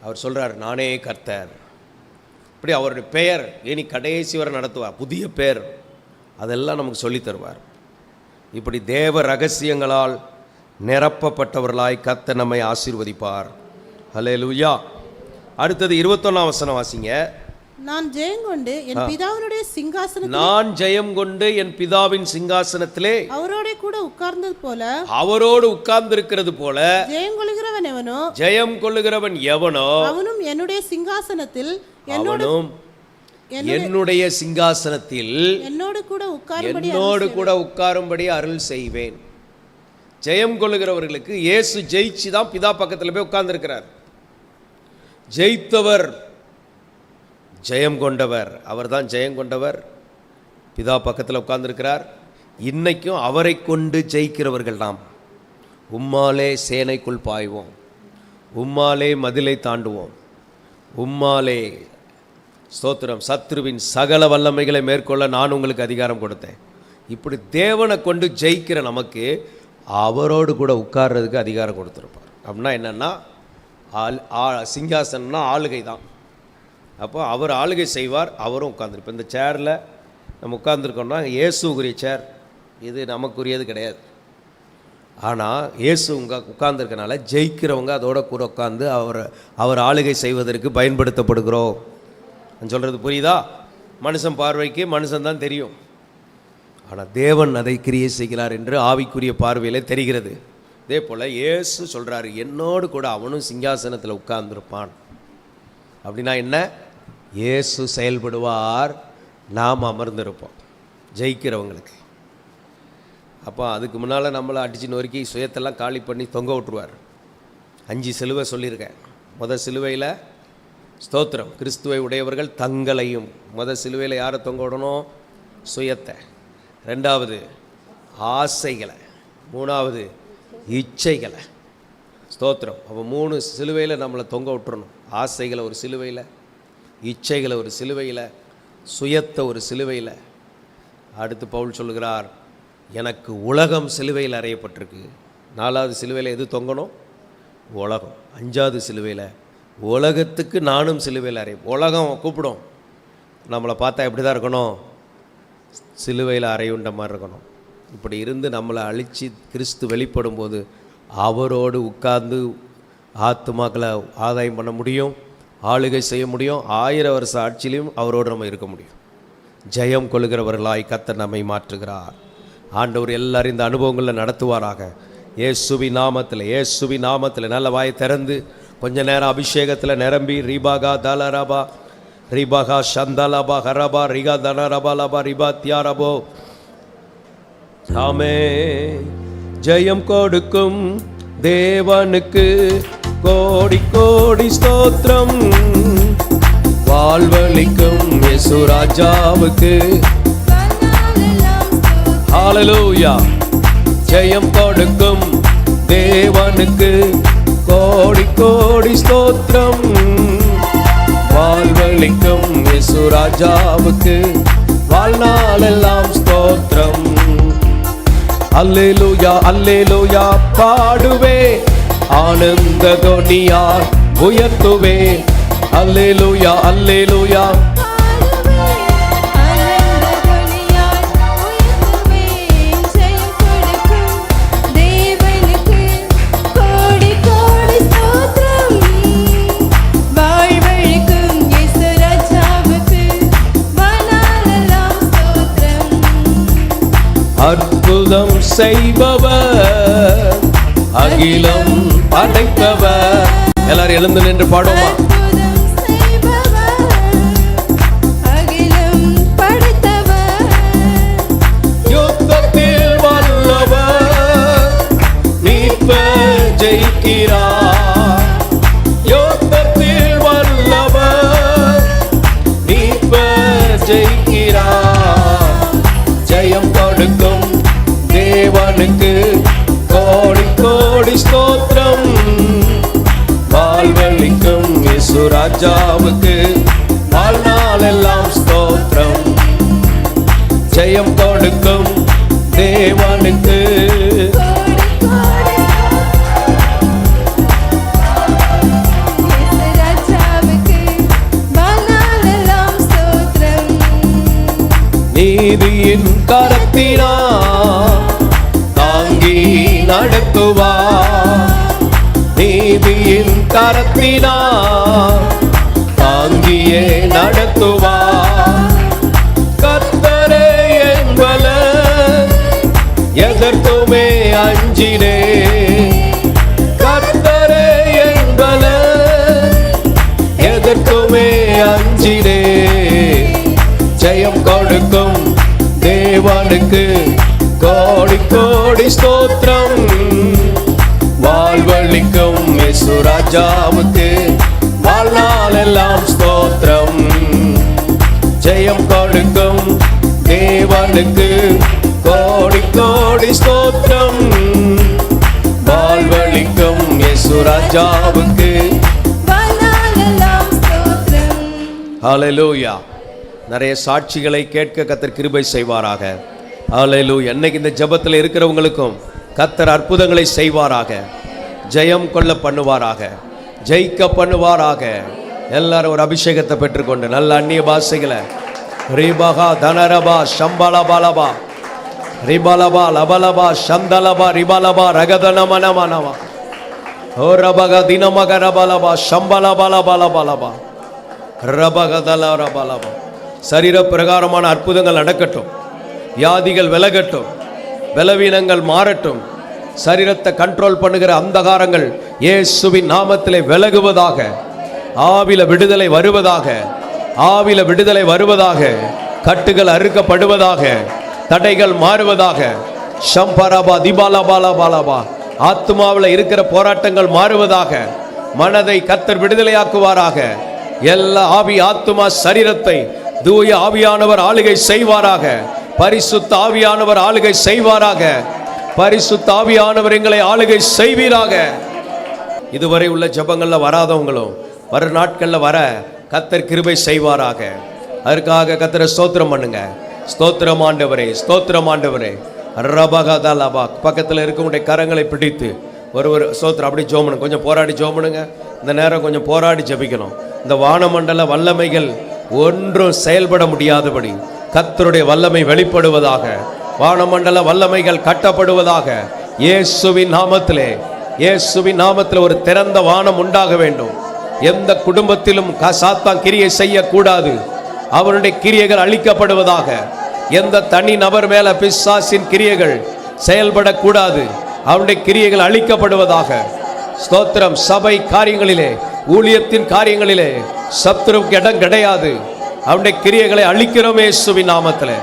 S2: அவர் சொல்றார் நானே கர்த்தர். இப்படி அவருடைய பெயர் இனி கடைசி வரை நடத்துவார். புதிய பெயர் அதெல்லாம் நமக்கு சொல்லி தருவார். இப்படி தேவ ரகசியங்களால் நிரப்பப்பட்டவர்களாய் கர்த்தர் நம்மை ஆசீர்வதிப்பார். ஹல்லேலூயா. அடுத்தது 21ஆம் வசனம் வாசிங்க.
S3: நான் ஜெயம் கொண்டு என் பிதாவினுடைய சிங்காசனத்திலே,
S2: நான் ஜெயம் கொண்டு என் பிதாவின் சிங்காசனத்திலே
S3: அவரோட கூட உட்கார்ந்தது போல,
S2: அவரோடு உட்கார்ந்திருக்கிறது போல,
S3: ஜெயம் கொள்ளுகிறவன் எவனோ,
S2: ஜெயம் கொள்ளுகிறவன் எவனோ
S3: அவனும் என்னுடைய சிங்காசனத்தில்,
S2: அவனும் என்னுடைய சிங்காசனத்தில்
S3: என்னோடு கூட
S2: உட்காரும்படி அருள் செய்வேன். ஜெயம் கொள்ளுகிறவர்களுக்கு இயேசு ஜெயிச்சு தான் பிதா பக்கத்தில் போய் உட்கார்ந்திருக்கிறார். ஜெயித்தவர், ஜெயம் கொண்டவர், அவர் தான் ஜெயம் கொண்டவர், பிதா பக்கத்தில் உட்கார்ந்திருக்கிறார். இன்னைக்கும் அவரை கொண்டு ஜெயிக்கிறவர்கள் நாம். உம்மாலே சேனைக்குள் பாய்வோம், உம்மாலே மதிலை தாண்டுவோம், உம்மாலே ஸ்தோத்திரம் சத்ருவின் சகல வல்லமைகளை மேற்கொள்ள நான் உங்களுக்கு அதிகாரம் கொடுத்தேன். இப்படி தேவனை கொண்டு ஜெயிக்கிற நமக்கு அவரோடு கூட உட்கார்றதுக்கு அதிகாரம் கொடுத்துருப்பார். அப்படின்னா என்னென்னா, சிங்காசனம்னா ஆளுகை தான். அப்போ அவர் ஆளுகை செய்வார், அவரும் உட்கார்ந்துருப்பார். இந்த சேரில் நம்ம உட்கார்ந்துருக்கோம்னா இயேசுக்குரிய சேர், இது நமக்குரியது கிடையாது. ஆனால் இயேசு உட்கார்ந்துருக்கனால ஜெயிக்கிறவங்க அதோட கூட உட்கார்ந்து அவர் ஆளுகை செய்வதற்கு பயன்படுத்தப்படுகிறோம். நான் சொல்கிறது புரியுதா? மனுஷன் பார்வைக்கு மனுஷன்தான் தெரியும், ஆனால் தேவன் அதை கிரியை செய்கிறார் என்று ஆவிக்குரிய பார்வையில் தெரிகிறது. இதே போல் இயேசு சொல்கிறாரு, என்னோடு கூட அவனும் சிங்காசனத்தில் உட்கார்ந்துருப்பான். அப்படின்னா என்ன? இயேசு செயல்படுவார், நாம் அமர்ந்திருப்போம் ஜெயிக்கிறவங்களுக்கு. அப்போ அதுக்கு முன்னால் நம்மளை அடிச்சு நொறுக்கி சுயத்தெல்லாம் காலி பண்ணி தொங்க விட்டுருவார். 5 சிலுவை சொல்லியிருக்கேன். முதல் சிலுவையில் ஸ்தோத்திரம், கிறிஸ்துவை உடையவர்கள் தங்களையும், முதல் சிலுவையில் யாரை தொங்க விடணும்? சுயத்தை. 2வது ஆசைகளை, 3வது இச்சைகளை. ஸ்தோத்திரம். அப்போ 3 சிலுவையில் நம்மளை தொங்க விட்டுறணும். ஆசைகளை ஒரு சிலுவையில், இச்சைகளை ஒரு சிலுவையில், சுயத்தை ஒரு சிலுவையில். அடுத்து பவுல் சொல்லுகிறார், எனக்கு உலகம் சிலுவையில் அறையப்பட்டிருக்கு. 4வது சிலுவையில் எது தொங்கணும்? உலகம். 5வது சிலுவையில் உலகத்துக்கு நானும் சிலுவையில் உலகம் கூப்பிடும். நம்மளை பார்த்தா எப்படி தான் இருக்கணும்? சிலுவையில் அறையுண்ட மாதிரி இருக்கணும். இப்படி இருந்து நம்மளை அழித்து கிறிஸ்து வெளிப்படும் போது அவரோடு உட்கார்ந்து ஆத்துமாக்களை ஆதாயம் பண்ண முடியும், ஆளுகை செய்ய முடியும். 1000 வருஷ ஆட்சியிலையும் அவரோடு நம்ம இருக்க முடியும். ஜெயம் கொள்கிறவர்களாய் கர்த்தர் நம்மை மாற்றுகிறார். ஆண்டவர் எல்லாரும் இந்த அனுபவங்களில் நடத்துவாராக. இயேசுவின் நாமத்தில், இயேசுவின் நாமத்தில் நல்ல வாயை திறந்து கொஞ்ச நேரம் அபிஷேகத்தில் நிரம்பி, ரீபாகா தலரபா ரிபகா சந்தலபா ஹரபா ரிகா தனரபா லபா ரிபா தியாரபோ. ஆமே. ஜெயம் கொடுக்கும் தேவனுக்கு கோடி கோடி ஸ்தோத்திரம். வாழ்வளிக்கும் இயேசு ராஜாவுக்கு ஹல்லேலூயா. ஜெயம் கொடுக்கும் தேவனுக்கு கோடி கோடி ஸ்தோத்திரம். வாழ்வளிக்கும் இயேசு ராஜாவுக்கு வாழ்நாளெல்லாம் ஸ்தோத்திரம். அல்லேலூயா அல்லேலூயா பாடுவே, ஆனந்த தொனியால் உயர்த்துவே. அல்லேலூயா அல்லேலூயா அற்புதம் செய்பவர், அகிலம் படைத்தவர். எல்லாரும் எழுந்து நின்று பாடுமா? யுத்தத்தில் வல்லவர், மீட்பர் ஜெயிக்கிறார். யுத்தத்தில் வல்லவர், மீட்பர் இயேசு ராஜாவுக்கு வாழ்நாளெல்லாம் ஸ்தோத்திரம். ஜெயம் கொடுக்கும் தேவனுக்கு நீதியின் கரத்தினால் தாங்கி நடத்துவார். நீதியின் கரத்தினால் தாங்கியே நடத்துவார். கர்த்தரே என் பலன், எதற்குமே அஞ்சினே. கர்த்தரே என் பலன், எதற்குமே அஞ்சினே. ஜெயம் கொடுக்கும் தேவனுக்கு கோடி கோடி ஸ்தோத்திரம். வாழ்வளிக்கும் இயேசு ராஜாவுக்கு வாழ்நாளெல்லாம் ஸ்தோத்திரம். ஜெயம் கொடுக்கும் தேவனுக்கு கோடி கோடி ஸ்தோத்திரம். வாழ்வளிக்கும் இயேசு ராஜாவுக்கு ஹல்லேலூயா. நிறைய சாட்சிகளை கேட்க கர்த்தர் கிருபை செய்வாராக. ஹல்லேலூயா. என்னைக்கு இந்த ஜெபத்தில் இருக்கிறவங்களுக்கும் கர்த்தர் அற்புதங்களை செய்வாராக. ஜெயம் கொள்ள பண்ணுவாராக, ஜெயிக்க பண்ணுவாராக. எல்லாரும் ஒரு அபிஷேகத்தை பெற்றுக்கொண்டு நல்ல அந்நிய பாஷைகளை ரிபகா தனரபா சம்பலபலபா ரிபலபா லபலபா சந்தலபா ரிபலபா ரகதனமனமனவா ஓ ரபக தினமக ரபலபா சம்பலபலபலபலபா ரபகதலரபலபா. சரீர பிரகாரமான அற்புதங்கள் நடக்கட்டும், வியாதிகள் விலகட்டும், பலவீனங்கள் மாறட்டும். சரீரத்தை கண்ட்ரோல் பண்ணுகிற அந்தகாரங்கள் இயேசுவின் நாமத்திலே விலகுவதாக. ஆவில விடுதலை வருவதாக, ஆவில விடுதலை வருவதாக. கட்டுகள் அறுக்கப்படுவதாக, தடைகள் மாறுவதாக. ஷம்பரபா திபாலபாலபாலபா. ஆத்மாவில் இருக்கிற போராட்டங்கள் மாறுவதாக. மனதை கர்த்தர் விடுதலையாக்குவாராக. எல்லா ஆவி ஆத்மா சரீரத்தை தூய ஆவியானவர் ஆளுகை செய்வாராக. பரிசுத்த ஆவியானவர் ஆளுகை செய்வாராக. பரிசுத்த ஆவியானவர் எங்களை ஆளுகை செய்வீராக. இதுவரை உள்ள ஜெபங்கள்ல வராதவங்களும் வர நாட்கள்ல வர கர்த்தர் கிருபை செய்வாராக. அதற்காக கர்த்தரை ஸ்தோத்திரம் பண்ணுங்க. ஸ்தோத்திரம் ஆண்டவரே, ஸ்தோத்திரம் ஆண்டவரே. ரபகதலபா. பக்கத்தில் இருக்கக்கூடிய கரங்களை பிடித்து ஒரு ஸ்தோத்திரம் அப்படி ஜோமனுங்க. கொஞ்சம் போராடி ஜோமனுங்க. இந்த நேரம் கொஞ்சம் போராடி ஜெபிக்கணும். இந்த வானமண்டல வல்லமைகள் ஒன்றும் செயல்பட முடியாதபடி கர்த்தருடைய வல்லமை வெளிப்படுவதாக. வானமண்டல வல்லமைகள் கட்டப்படுவதாக. இயேசுவின் நாமத்திலே, இயேசுவின் நாமத்தில் ஒரு திறந்த வானம் உண்டாக வேண்டும். எந்த குடும்பத்திலும் சாத்தான் கிரியை செய்யக்கூடாது. அவருடைய கிரியைகள் அழிக்கப்படுவதாக. எந்த தனி நபர் மேல பிசாசின் கிரியைகள் செயல்படக்கூடாது. அவருடைய கிரியைகள் அழிக்கப்படுவதாக. ஸ்தோத்திரம். சபை காரியங்களிலே, ஊழியத்தின் காரியங்களிலே சத்துருவுக்கு இடம் கிடையாது. அவருடைய கிரியைகளை அழிக்கிறோம் இயேசுவின் நாமத்திலே.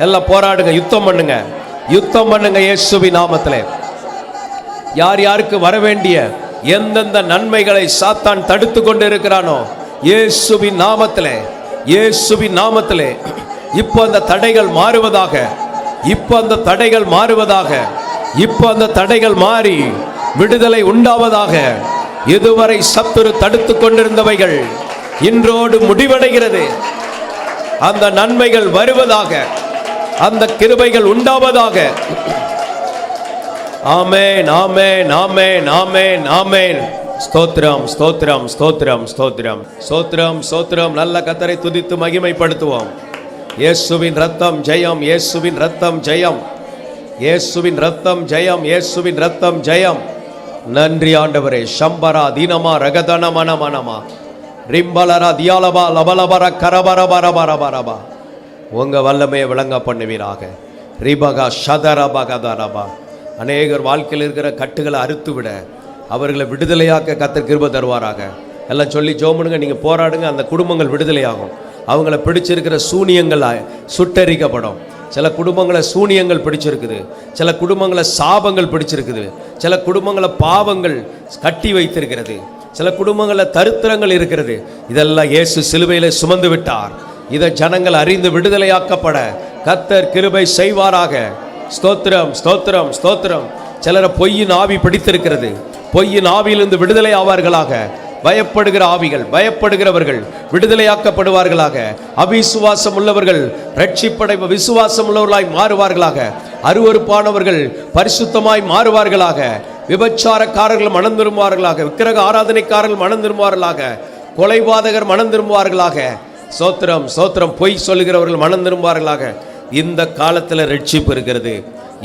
S2: எல்லாம் போராடுங்க, யுத்தம் பண்ணுங்க, யுத்தம் பண்ணுங்க இயேசுவின் நாமத்திலே. யார் யாருக்கு வர வேண்டிய எந்தெந்த நன்மைகளை சாத்தான் தடுத்து கொண்டு இருக்கிறானோ இயேசுவின் நாமத்திலே, இயேசுவின் நாமத்திலே இப்போ அந்த தடைகள் மாறுவதாக. இப்போ அந்த தடைகள் மாறுவதாக. இப்போ அந்த தடைகள் மாறி விடுதலை உண்டாவதாக. இதுவரை சத்துரு தடுத்து கொண்டிருந்தவைகள் இன்றோடு முடிவடைகிறது. அந்த நன்மைகள் வருவதாக, அந்த கிருபைகள் உண்டாவதாக. ஆமென், ஆமென், ஆமென், ஆமென், ஆமென். ஸ்தோத்திரம், ஸ்தோத்திரம், ஸ்தோத்திரம், ஸ்தோத்திரம், ஸ்தோத்திரம், ஸ்தோத்திரம். நல்ல கர்த்தரை துதித்து மகிமைப்படுத்துவோம். இயேசுவின் ரத்தம் ஜெயம், இயேசுவின் ரத்தம் ஜெயம், இயேசுவின் ரத்தம் ஜெயம், இயேசுவின் ரத்தம் ஜெயம். நன்றி ஆண்டவரே. ஷம்பரா தீனமா ரகதனமன மனமா ரிம்பலரா தியாலபா லபலபர கரபரபரபரபரபா. உங்க வல்லமையை விளங்க பண்ணுவீராக. ரிபகா ஷதரபகதரபா. அநேகர் வாழ்க்கையில் இருக்கிற கட்டுகளை அறுத்து விட, அவர்களை விடுதலையாக்க கர்த்தர் கிருபை தருவாராக. எல்லாம் சொல்லி ஜோமுனுங்க. நீங்கள் போராடுங்க, அந்த குடும்பங்கள் விடுதலையாகும். அவங்கள பிடிச்சிருக்கிற சூனியங்கள் சுட்டரிக்கப்படும். சில குடும்பங்களை சூனியங்கள் பிடிச்சிருக்குது, சில குடும்பங்களை சாபங்கள் பிடிச்சிருக்குது, சில குடும்பங்களை பாவங்கள் கட்டி வைத்திருக்கிறது, சில குடும்பங்களில் தரித்திரங்கள் இருக்கிறது. இதெல்லாம் இயேசு சிலுவையில் சுமந்து விட்டார். இதை ஜனங்கள் அறிந்து விடுதலையாக்கப்பட கர்த்தர் கிருபை செய்வாராக. ஸ்தோத்திரம், ஸ்தோத்திரம், ஸ்தோத்திரம். சிலரை பொய்யின் ஆவி பிடித்திருக்கிறது. பொய்யின் ஆவியிலிருந்து விடுதலை ஆவார்களாக. பயப்படுகிற ஆவிகள், பயப்படுகிறவர்கள் விடுதலையாக்கப்படுவார்களாக. அவிசுவாசம் உள்ளவர்கள் ரட்சிப்படை விசுவாசம் உள்ளவர்களாய் மாறுவார்களாக. அருவருப்பானவர்கள் பரிசுத்தமாய் மாறுவார்களாக. விபச்சாரக்காரர்கள் மனம் திரும்புவார்களாக. விக்கிரக ஆராதனைக்காரர்கள் மனம் திரும்புவார்களாக. கொலைபாதகர் மனம் திரும்புவார்களாக. சோத்திரம் சோத்திரம். பொய் சொல்லுகிறவர்கள் மனம் திரும்புவார்களாக. இந்த காலத்தில் ரட்சிப்பு இருக்கிறது.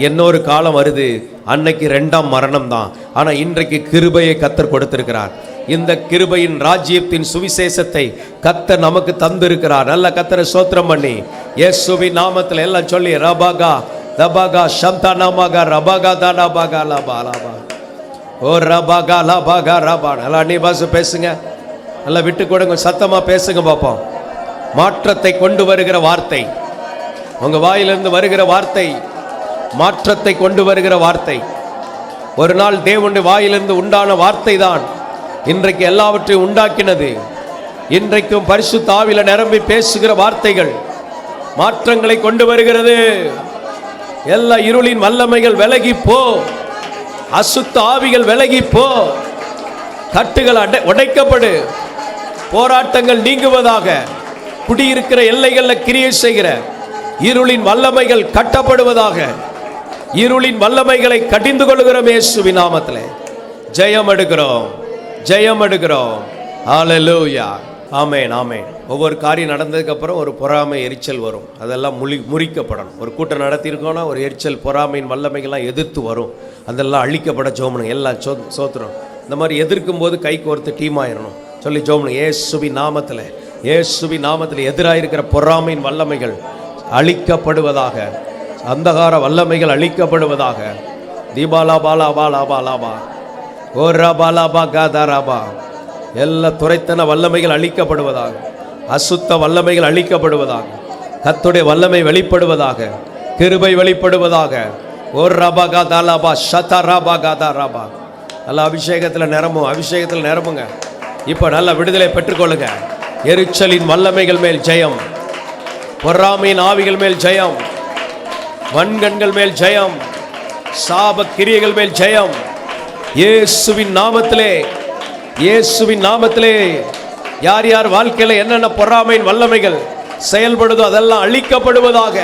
S2: இன்னொரு காலம் வருது, அன்னைக்கு 2ஆம் மரணம் தான். ஆனால் இன்றைக்கு கிருபையை கர்த்தர் கொடுத்திருக்கிறார். இந்த கிருபையின் ராஜ்யத்தின் சுவிசேஷத்தை கர்த்தர் நமக்கு தந்திருக்கிறார். நல்ல கர்த்தரை ஸ்தோத்திரம் பண்ணி இயேசுவின் நாமத்தில் எல்லாம் சொல்லி ரபாகா தபாகா சந்தா நாமகா ரபாகா தாடாபாகா லாபா லாபா ஓ ரபாகா லாபாகா ரபா. நல்லா நீ பாசு பேசுங்க, நல்லா விட்டு கொடுங்க, சத்தமா பேசுங்க பார்ப்போம். மாற்றத்தை கொண்டு வருகிற வார்த்தை, உங்க வாயிலிருந்து வருகிற வார்த்தை மாற்றத்தை கொண்டு வருகிற வார்த்தை. ஒரு நாள் தேவனுடைய வாயிலிருந்து உண்டான வார்த்தை தான் இன்றைக்கு எல்லாவற்றையும் உண்டாக்கினது. இன்றைக்கும் பரிசுத்த ஆவியில நிரம்பி பேசுகிற வார்த்தைகள் மாற்றங்களை கொண்டு வருகிறது. எல்லா இருளின் வல்லமைகள் விலகி போ, அசுத்த ஆவிகள் விலகி போ, கட்டுகள் உடைக்கப்படு, போராட்டங்கள் நீங்குவதாக. குடியிருக்கிற எல்லைகளில் கிரியை செய்கிற இருளின் வல்லமைகள் கட்டப்படுவதாக. இருளின் வல்லமைகளை கடிந்து கொள்கிறோம் இயேசுவின் நாமத்திலே. ஜெயம் எடுக்கிறோம், ஜெயம் எடுக்கிறோம். ஹல்லேலூயா. ஆமென், ஆமென். ஒவ்வொரு காரியம் நடந்ததுக்கு அப்புறம் ஒரு பொறாமை எரிச்சல் வரும். அதெல்லாம் முறிக்கப்படணும். ஒரு கூட்டம் நடத்தியிருக்கோன்னா ஒரு எரிச்சல் பொறாமையின் வல்லமைகள்லாம் எதிர்த்து வரும். அதெல்லாம் அழிக்கப்பட ஜோமனும். எல்லாம் சோத்திரம். இந்த மாதிரி எதிர்க்கும் போது கை கோர்த்து டீம் ஆயிடணும். சொல்லி ஜோமனும் இயேசுவின் நாமத்தில், இயேசுவின் நாமத்தில் எதிராக இருக்கிற பொறாமையின் வல்லமைகள் அழிக்கப்படுவதாக. அந்தகார வல்லமைகள் அழிக்கப்படுவதாக. தீபாலா பாலா பாலா பாலாபா ஓ ரபாலாபா காதாராபா. எல்லா துரைத்தன வல்லமைகள் அழிக்கப்படுவதாக. அசுத்த வல்லமைகள் அழிக்கப்படுவதாக. கர்த்தருடைய வல்லமை வெளிப்படுவதாக. கிருபை வெளிப்படுவதாக. ஓ ரபா காதாலாபா ஷதா ரபா காதாராபா. நல்ல அபிஷேகத்தில் நிரம்பும், அபிஷேகத்தில் நிரம்புங்க. இப்போ நல்ல விடுதலை பெற்றுக்கொள்ளுங்க. எரிச்சலின் வல்லமைகள் மேல் ஜெயம், பொறாமையின் ஆவிகள் மேல் ஜெயம், வன்கண்கள் மேல் ஜெயம், சாப கிரியைகள் மேல் ஜெயம். இயேசுவின் நாமத்திலே, இயேசுவின் நாமத்திலே யார் யார் வாழ்க்கையில் என்னென்ன பொறாமையின் வல்லமைகள் செயல்படுதோ அதெல்லாம் அழிக்கப்படுவதாக,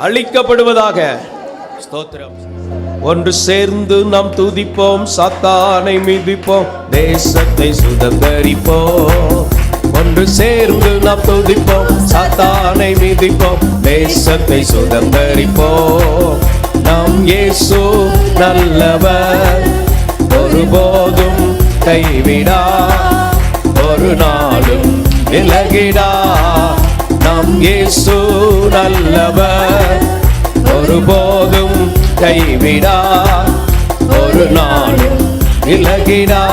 S2: அழிக்கப்படுவதாக. ஸ்தோத்திரம். ஒன்று சேர்ந்து நாம் துதிப்போம், சாத்தானை மிதிப்போம், தேசத்தை சுதந்தரிப்போம். ஒன்று சேர்ந்து நாம் துதிப்போம், சாத்தானை மிதிப்போம், தேசத்தை சுதந்தரிப்போம். நம் இயேசு நல்லவர், ஒருபோதும் கைவிடா, ஒரு நாளும் விலகிடா. நம் இயேசு நல்லவர், ஒருபோதும் கைவிடா, ஒரு நாளும் விலகிடா.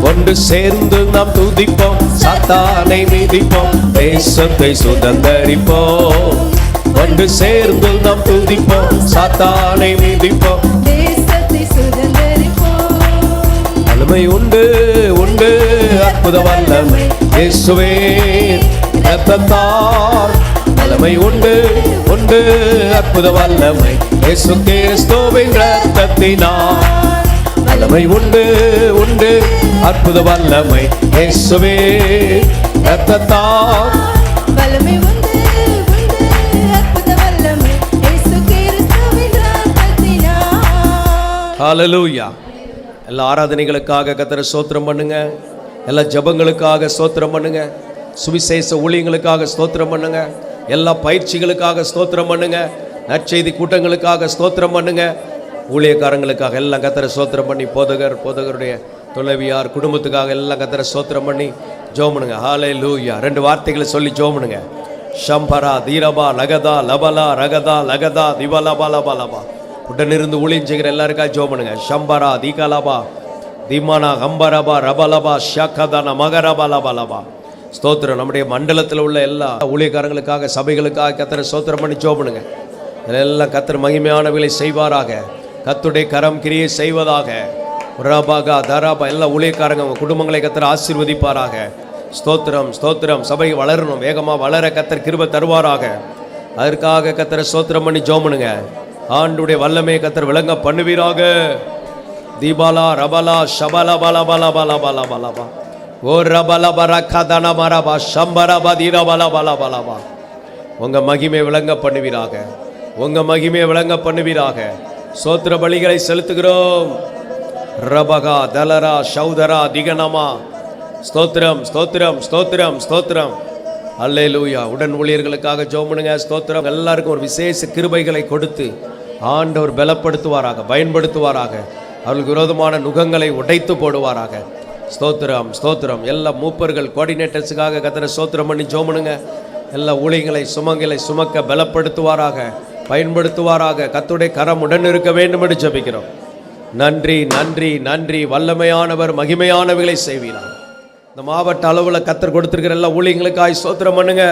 S2: ஒன்று சேர்ந்து நாம் துதிப்போம், சாத்தானை மிதிப்போம், தேசத்தை சுதந்தரிப்போம். ஒன்று சேர்ந்து நாம் துதிப்போம், சாத்தானை மிதிப்போம், தேசத்தை சுதந்தரிப்போம். வல்லமை உண்டு உண்டு, அற்புத வல்லமை இயேசுவே இரத்தத்தால். வல்லமை உண்டு உண்டு, அற்புத வல்லமை இயேசு கிறிஸ்துவின் இரத்தத்தினால். வல்லமை உண்டு உண்டு, அற்புத வல்லமை இயேசுவே இரத்தத்தால். வல்லமை உண்டு உண்டு, அற்புத வல்லமை இயேசு கிறிஸ்துவின் இரத்தத்தினால். ஹல்லேலூயா. எல்லா ஆராதனைகளுக்காக கர்த்தரை ஸ்தோத்திரம் பண்ணுங்க. எல்லா ஜெபங்களுக்காக ஸ்தோத்திரம் பண்ணுங்க. சுவிசேஷ ஊழியங்களுக்காக ஸ்தோத்திரம் பண்ணுங்க. எல்லா பயிற்சிகளுக்காக ஸ்தோத்திரம் பண்ணுங்க. நற்செய்தி கூட்டங்களுக்காக ஸ்தோத்திரம் பண்ணுங்க. ஊழியக்காரங்களுக்காக எல்லாம் கர்த்தரை ஸ்தோத்திரம் பண்ணி, போதகருடைய துணைவியார் குடும்பத்துக்காக எல்லாம் கர்த்தரை ஸ்தோத்திரம் பண்ணி ஜெபம் பண்ணுங்க. ஹல்லேலூயா. 2 வார்த்தைகளை சொல்லி ஜெபம் பண்ணுங்க. ஷம்பரா தீரபா லகதா லபலா ரகதா லகதா திவலபா லபா லபா. உடனிருந்து ஊழியம் செய்கிற எல்லாருக்காக ஜெபம் பண்ணுங்க. ஷம்பரா தீகலபா திமானா கம்பரபா ரபலபா ஷகதான மகரபா லபா லபா. ஸ்தோத்திரம். நம்முடைய மண்டலத்தில் உள்ள எல்லா ஊழியக்காரங்களுக்காக, சபைகளுக்காக கர்த்தரை ஸ்தோத்திரம் பண்ணி ஜெபம் பண்ணுங்க. எல்லாம் கர்த்தர் மகிமையானவைகளை செய்வாராக. கர்த்தருடைய கரம் கிரியை செய்வதாக. ரபாகா தராபா. எல்லா ஊழியக்காரங்க குடும்பங்களை கர்த்தர் ஆசீர்வதிப்பாராக. ஸ்தோத்திரம் ஸ்தோத்திரம். சபை வளரணும், வேகமாக வளர கர்த்தர் கிருபை தருவாராக. அதற்காக கர்த்தரை ஸ்தோத்திரம் பண்ணி ஜெபம் பண்ணுங்க. ஆண்டுடைய வல்லமையை கர்த்தர் விளங்க பண்ணுவீராக. திபலா ரபலா ஷபல பல பல பல பல பலபா ஓ ரபல பர கதன மரபா சம்பரபா தீரபல பல பலபா. உங்க மகிமை விளங்க பண்ணுவீராக, உங்க மகிமை விளங்க பண்ணுவீராக. சோத்திர பலிகளை செலுத்துகிறோம். ரபகா தலரா சௌதரா திகனமா. ஸ்தோத்திரம் ஸ்தோத்திரம் ஸ்தோத்திரம் ஸ்தோத்திரம். அல்லேலூயா. உடன் ஊழியர்களுக்காக ஜெபம் பண்ணுங்க. ஸ்தோத்திரம். எல்லாருக்கும் ஒரு விசேஷ கிருபைகளை கொடுத்து ஆண்டவர் பலப்படுத்துவாராக, பயன்படுத்துவாராக. அவர்களுக்கு விரோதமான நுகங்களை உடைத்து போடுவாராக. ஸ்தோத்திரம் ஸ்தோத்திரம். எல்லா மூப்பர்கள் கோஆர்டினேட்டர்ஸுக்காக கர்த்தரை ஸ்தோத்திரம் பண்ணி ஜெபம் பண்ணுங்க. எல்லா ஊழியங்களை சுமங்களை சுமக்க பலப்படுத்துவாராக, பயன்படுத்துவாராக. கர்த்தருடைய கரம் உடன் இருக்க வேண்டும் என்று ஜெபிக்கிறோம். நன்றி நன்றி நன்றி. வல்லமையானவர் மகிமையானவைகளை செய்வீரார். இந்த மாவட்ட அளவில் கர்த்தர் கொடுத்திருக்கிற எல்லா ஊழியங்களுக்காய் ஸ்தோத்திரம் பண்ணுங்க.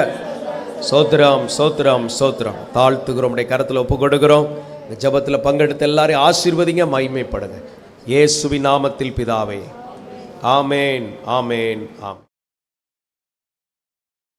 S2: ஸ்தோத்திரம் ஸ்தோத்திரம் ஸ்தோத்திரம். தாழ்த்துகிறோம், உடைய கரத்தில் ஒப்பு கொடுக்கிறோம். இந்த ஜெபத்தில் பங்கெடுத்து எல்லாரையும் ஆசீர்வதிங்க, மகிமைப்படுங்க. இயேசுவின் நாமத்தில் பிதாவே, ஆமேன் ஆமேன் ஆம்.